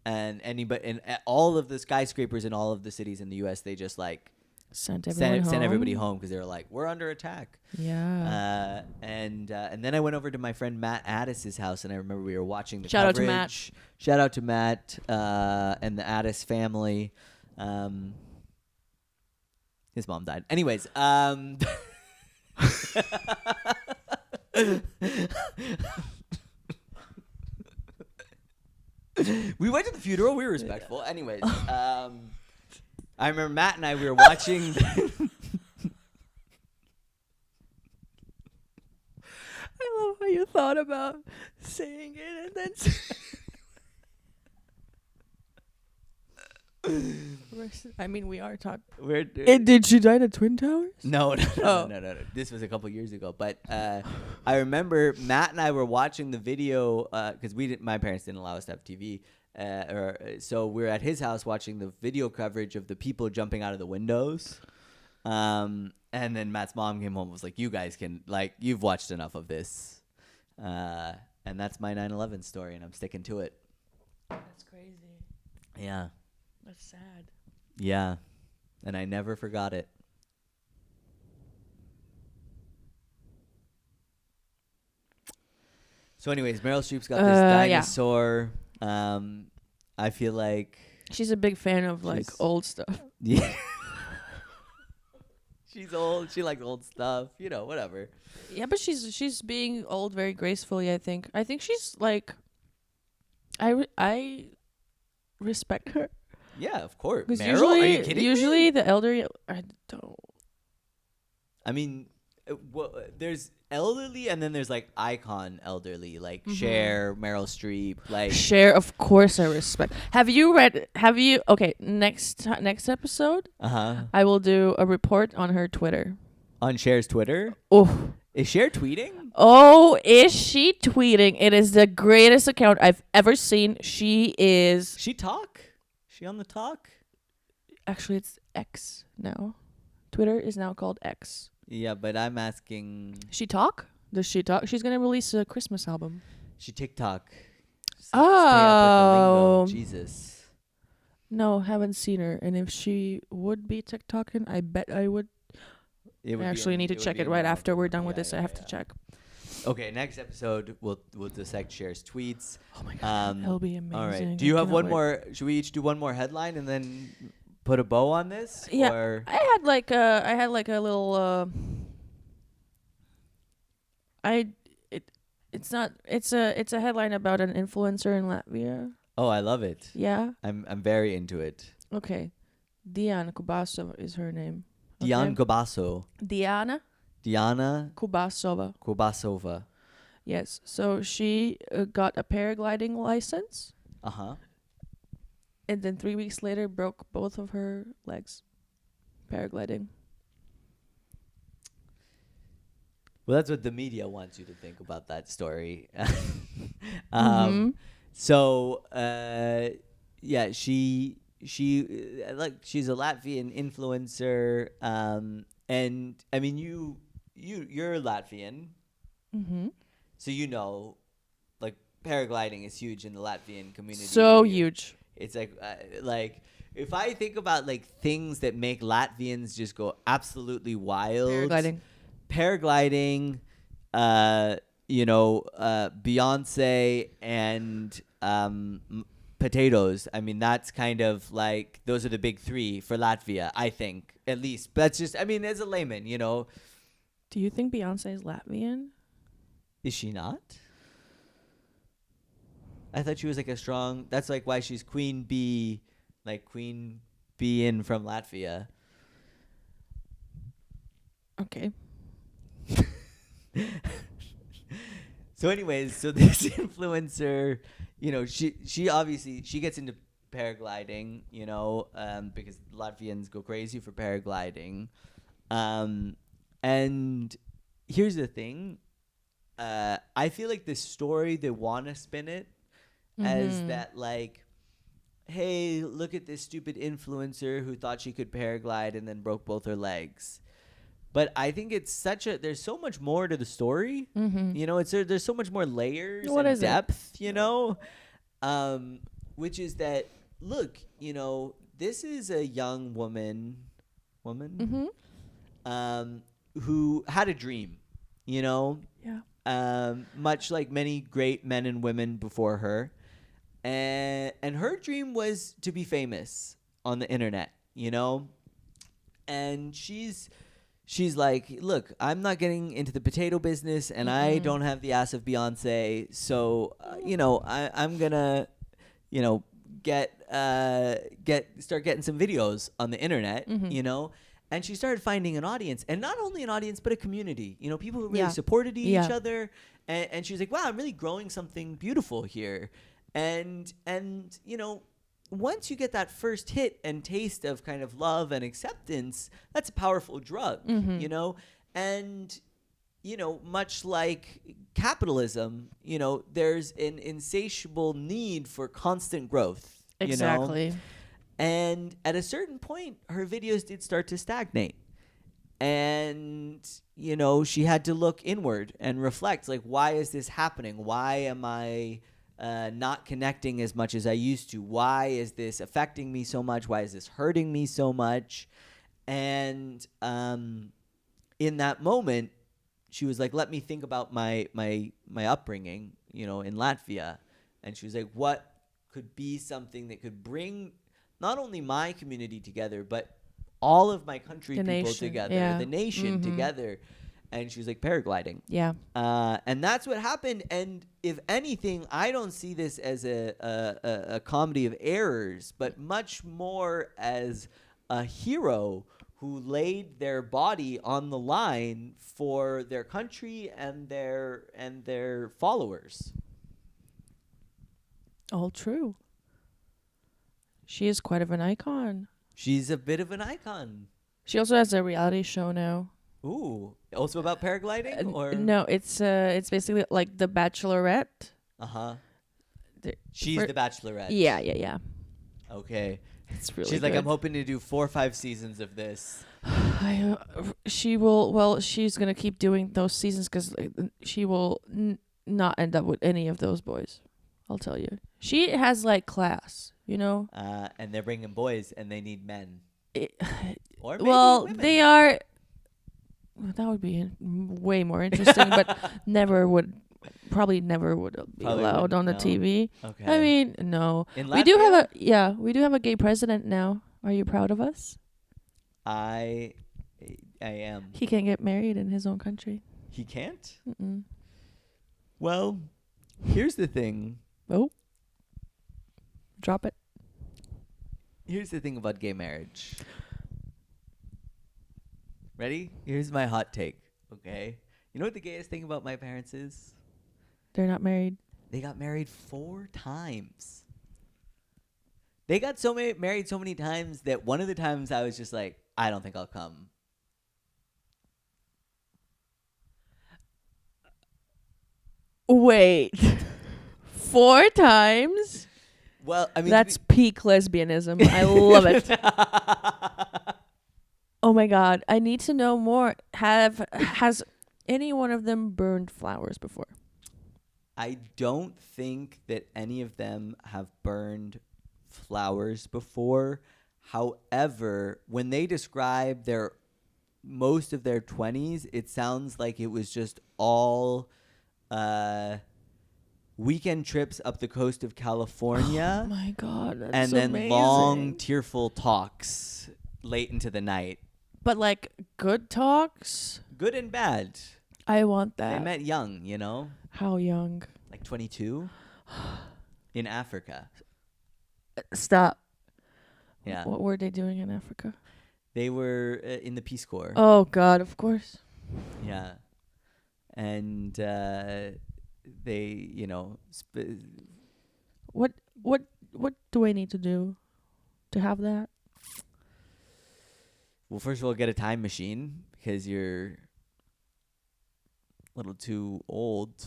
S1: and anybody and all of the skyscrapers in all of the cities in the U.S. they just like
S2: Sent
S1: sent everybody home because they were like, we're under attack.
S2: Yeah.
S1: And then I went over to my friend Matt Addis's house, and I remember we were watching the
S2: Shout out to
S1: coverage. Shout out to Matt and the Addis family. His mom died. Anyways, we went to the funeral. We were respectful. Anyways, I remember Matt and we were watching.
S2: I love how you thought about saying it and then. I mean, we are taught. Did she die in the Twin Towers?
S1: No. This was a couple years ago, but I remember Matt and I were watching the video because my parents didn't allow us to have TV, so we were at his house watching the video coverage of the people jumping out of the windows. And then Matt's mom came home and was like, "You guys can you've watched enough of this," and that's my 9/11 story, and I'm sticking to it.
S2: That's crazy.
S1: Yeah.
S2: That's sad.
S1: Yeah, and I never forgot it. So anyways, Meryl Streep's got this dinosaur. Yeah. I feel like
S2: she's a big fan of old stuff.
S1: Yeah. She's old. She likes old stuff. Whatever.
S2: Yeah, but she's being old very gracefully, I think. I think she's I respect her.
S1: Yeah, of course.
S2: Meryl,
S1: are you kidding
S2: usually
S1: me?
S2: The elderly, I don't.
S1: I mean, there's elderly and then there's icon elderly, Cher, Meryl Streep,
S2: Cher, of course I respect. Okay, next episode, I will do a report on her Twitter.
S1: On Cher's Twitter?
S2: Oh.
S1: Is Cher tweeting?
S2: Oh, is she tweeting? It is the greatest account I've ever seen. She
S1: talk? She on the talk?
S2: Actually, it's X now. Twitter is now called X.
S1: Yeah, but I'm asking.
S2: She talk? Does she talk? She's gonna release a Christmas album.
S1: She TikTok.
S2: Oh,
S1: stay up with the lingo. Jesus.
S2: No, haven't seen her. And if she would be TikToking, I bet I would. I actually need to check it right after we're done with this. I have to check.
S1: Okay, next episode we'll dissect Cher's tweets.
S2: Oh my god, that'll be amazing.
S1: All right. Do you have one more? Should we each do one more headline and then put a bow on this?
S2: Yeah.
S1: Or?
S2: I had a little. It's a headline about an influencer in Latvia.
S1: Oh, I love it.
S2: Yeah.
S1: I'm very into it.
S2: Okay, Diana Kubasova is her name.
S1: Diana Kubaso.
S2: Diana Kubasova. Yes. So she got a paragliding license. And then 3 weeks later broke both of her legs. Paragliding.
S1: Well, that's what the media wants you to think about that story. So, yeah, she's a Latvian influencer. And I mean, you're Latvian. So paragliding is huge in the Latvian community.
S2: So huge.
S1: It's if I think about things that make Latvians just go absolutely wild. Paragliding, Beyonce and potatoes. I mean, that's kind of those are the big three for Latvia, I think, at least. But that's just, I mean, as a layman, Do
S2: you think Beyonce is Latvian?
S1: Is she not? I thought she was a strong. That's why she's Queen Bee, Queen Bee from Latvia.
S2: Okay.
S1: So, anyways, this influencer, she obviously gets into paragliding, because Latvians go crazy for paragliding, and here's the thing, I feel like the story they want to spin it as that hey, look at this stupid influencer who thought she could paraglide and then broke both her legs. But I think it's there's so much more to the story. There's so much more layers and depth, which is that, look, this is a young woman, who had a dream,
S2: Yeah.
S1: much like many great men and women before her. And her dream was to be famous on the internet, and she's like, look, I'm not getting into the potato business, and I don't have the ass of Beyonce, so I'm gonna start getting some videos on the internet, and she started finding an audience, and not only an audience but a community, people who really supported each other, and she was like, wow, I'm really growing something beautiful here. And once you get that first hit and taste of kind of love and acceptance, that's a powerful drug, and much like capitalism, there's an insatiable need for constant growth.
S2: Exactly.
S1: And at a certain point, her videos did start to stagnate. And, she had to look inward and reflect, like, why is this happening? Why am I not connecting as much as I used to? Why is this affecting me so much? Why is this hurting me so much? And in that moment, she was like, let me think about my upbringing, in Latvia. And she was like, what could be something that could bring not only my community together, but all of my country people together, the nation together. And she was like, paragliding.
S2: Yeah.
S1: And that's what happened. And if anything, I don't see this as a comedy of errors, but much more as a hero who laid their body on the line for their country and their followers.
S2: All true. She is quite of an icon.
S1: She's a bit of an icon.
S2: She also has a reality show now.
S1: Ooh, also about paragliding, or
S2: no? It's basically like The Bachelorette.
S1: She's the Bachelorette.
S2: Yeah.
S1: Okay.
S2: It's really.
S1: She's
S2: good.
S1: like, I'm hoping to do 4 or 5 seasons of this.
S2: She will. Well, she's gonna keep doing those seasons because she will not end up with any of those boys. I'll tell you. She has like class,
S1: And they're bringing boys, and they need men. Or maybe women.
S2: They are. That would be way more interesting, but probably never would be allowed on the TV.
S1: Okay.
S2: I mean, no.
S1: We do
S2: have a gay president now. Are you proud of us?
S1: I am.
S2: He can't get married in his own country.
S1: He can't?
S2: Mm-mm.
S1: Well, here's the thing.
S2: Oh. Drop it.
S1: Here's the thing about gay marriage. Ready? Here's my hot take, okay? You know what the gayest thing about my parents is?
S2: They're not married.
S1: They got married 4 times. They got married so many times that one of the times I was just like, I don't think I'll come.
S2: Wait. 4 times?
S1: Well, I mean,
S2: that's peak lesbianism. I love it. Oh my God. I need to know more. Has any one of them burned flowers before?
S1: I don't think that any of them have burned flowers before. However, when they describe most of their 20s, it sounds like it was just all weekend trips up the coast of California.
S2: Oh my God, that's
S1: and then
S2: amazing.
S1: Long, tearful talks late into the night.
S2: But like good talks?
S1: Good and bad.
S2: I want that.
S1: They met young,
S2: How young?
S1: Like 22 in Africa.
S2: Stop.
S1: Yeah.
S2: What were they doing in Africa?
S1: They were in the Peace Corps.
S2: Oh God, of course.
S1: Yeah. And they,
S2: What do I need to do to have that?
S1: Well, first of all, get a time machine because you're a little too old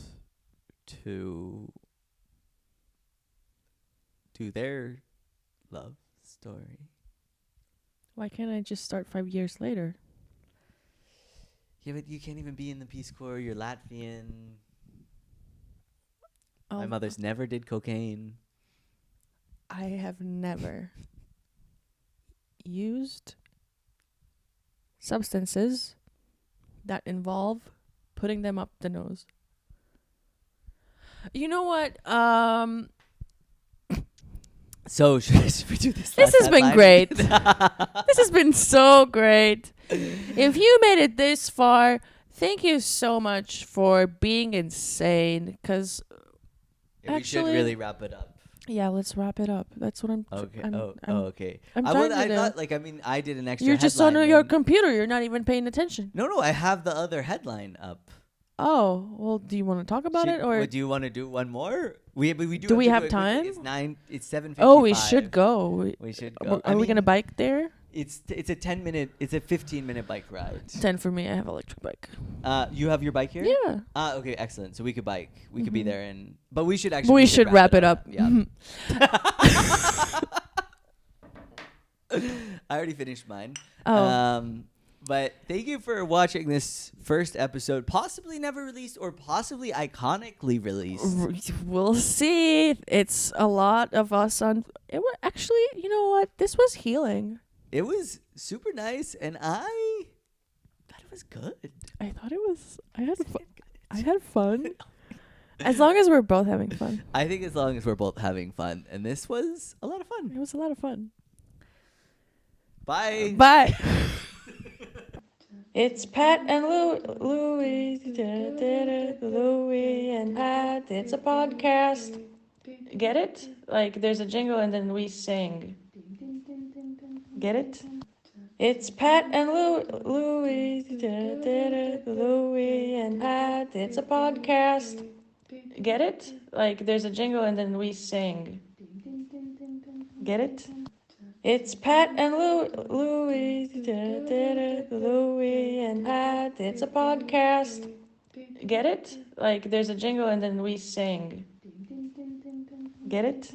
S1: to do their love story.
S2: Why can't I just start 5 years later?
S1: Yeah, but you can't even be in the Peace Corps. You're Latvian. My mother's never did cocaine.
S2: I have never used substances that involve putting them up the nose. You know what?
S1: So should we do this?
S2: This has been great. This has been so great. If you made it this far, thank you so much for being insane. Because
S1: We should
S2: actually-
S1: really wrap it up.
S2: yeah, let's wrap it up. That's what I'm.
S1: Okay.
S2: I'm,
S1: Okay.
S2: I'm
S1: I
S2: trying to do.
S1: thought, like, I mean, I did an extra.
S2: You're just on
S1: headline
S2: your
S1: and-
S2: computer. You're not even paying attention.
S1: No, I have the other headline up.
S2: Oh, well, do you want to talk about it, or
S1: do you want to do one more? We do.
S2: Do we
S1: to
S2: have
S1: do it quickly.
S2: time?
S1: It's 9. It's 7:55.
S2: oh, we should go.
S1: We should go.
S2: Are we gonna bike there?
S1: It's a 10-minute. It's a 15-minute bike ride.
S2: 10 for me. I have electric bike.
S1: You have your bike here?
S2: Yeah.
S1: Okay, excellent. So we could bike. We could be there, but we should
S2: But
S1: actually.
S2: we should wrap it up.
S1: Yeah. I already finished mine.
S2: Oh.
S1: But thank you for watching this first episode, possibly never released or possibly iconically released.
S2: We'll see. It's a lot of us on. It was actually, you know what? This was healing.
S1: It was super nice, and I thought it was good.
S2: I thought it was. I had fun. As long as we're both having fun.
S1: I think as long as we're both having fun, and this was a lot of
S2: It
S1: fun.
S2: was a lot of fun.
S1: Bye.
S2: Bye. It's Pat and Louie, Louie and Pat. It's a podcast. Get it? Like there's a jingle and then we sing. Get it? It's Pat and Louie, Louie and Pat. It's a podcast. Get it? Like there's a jingle and then we sing. Get it? It's Pat and Louie, Louie and Pat. It's a podcast. Get it? Like there's a jingle and then we sing. Get it?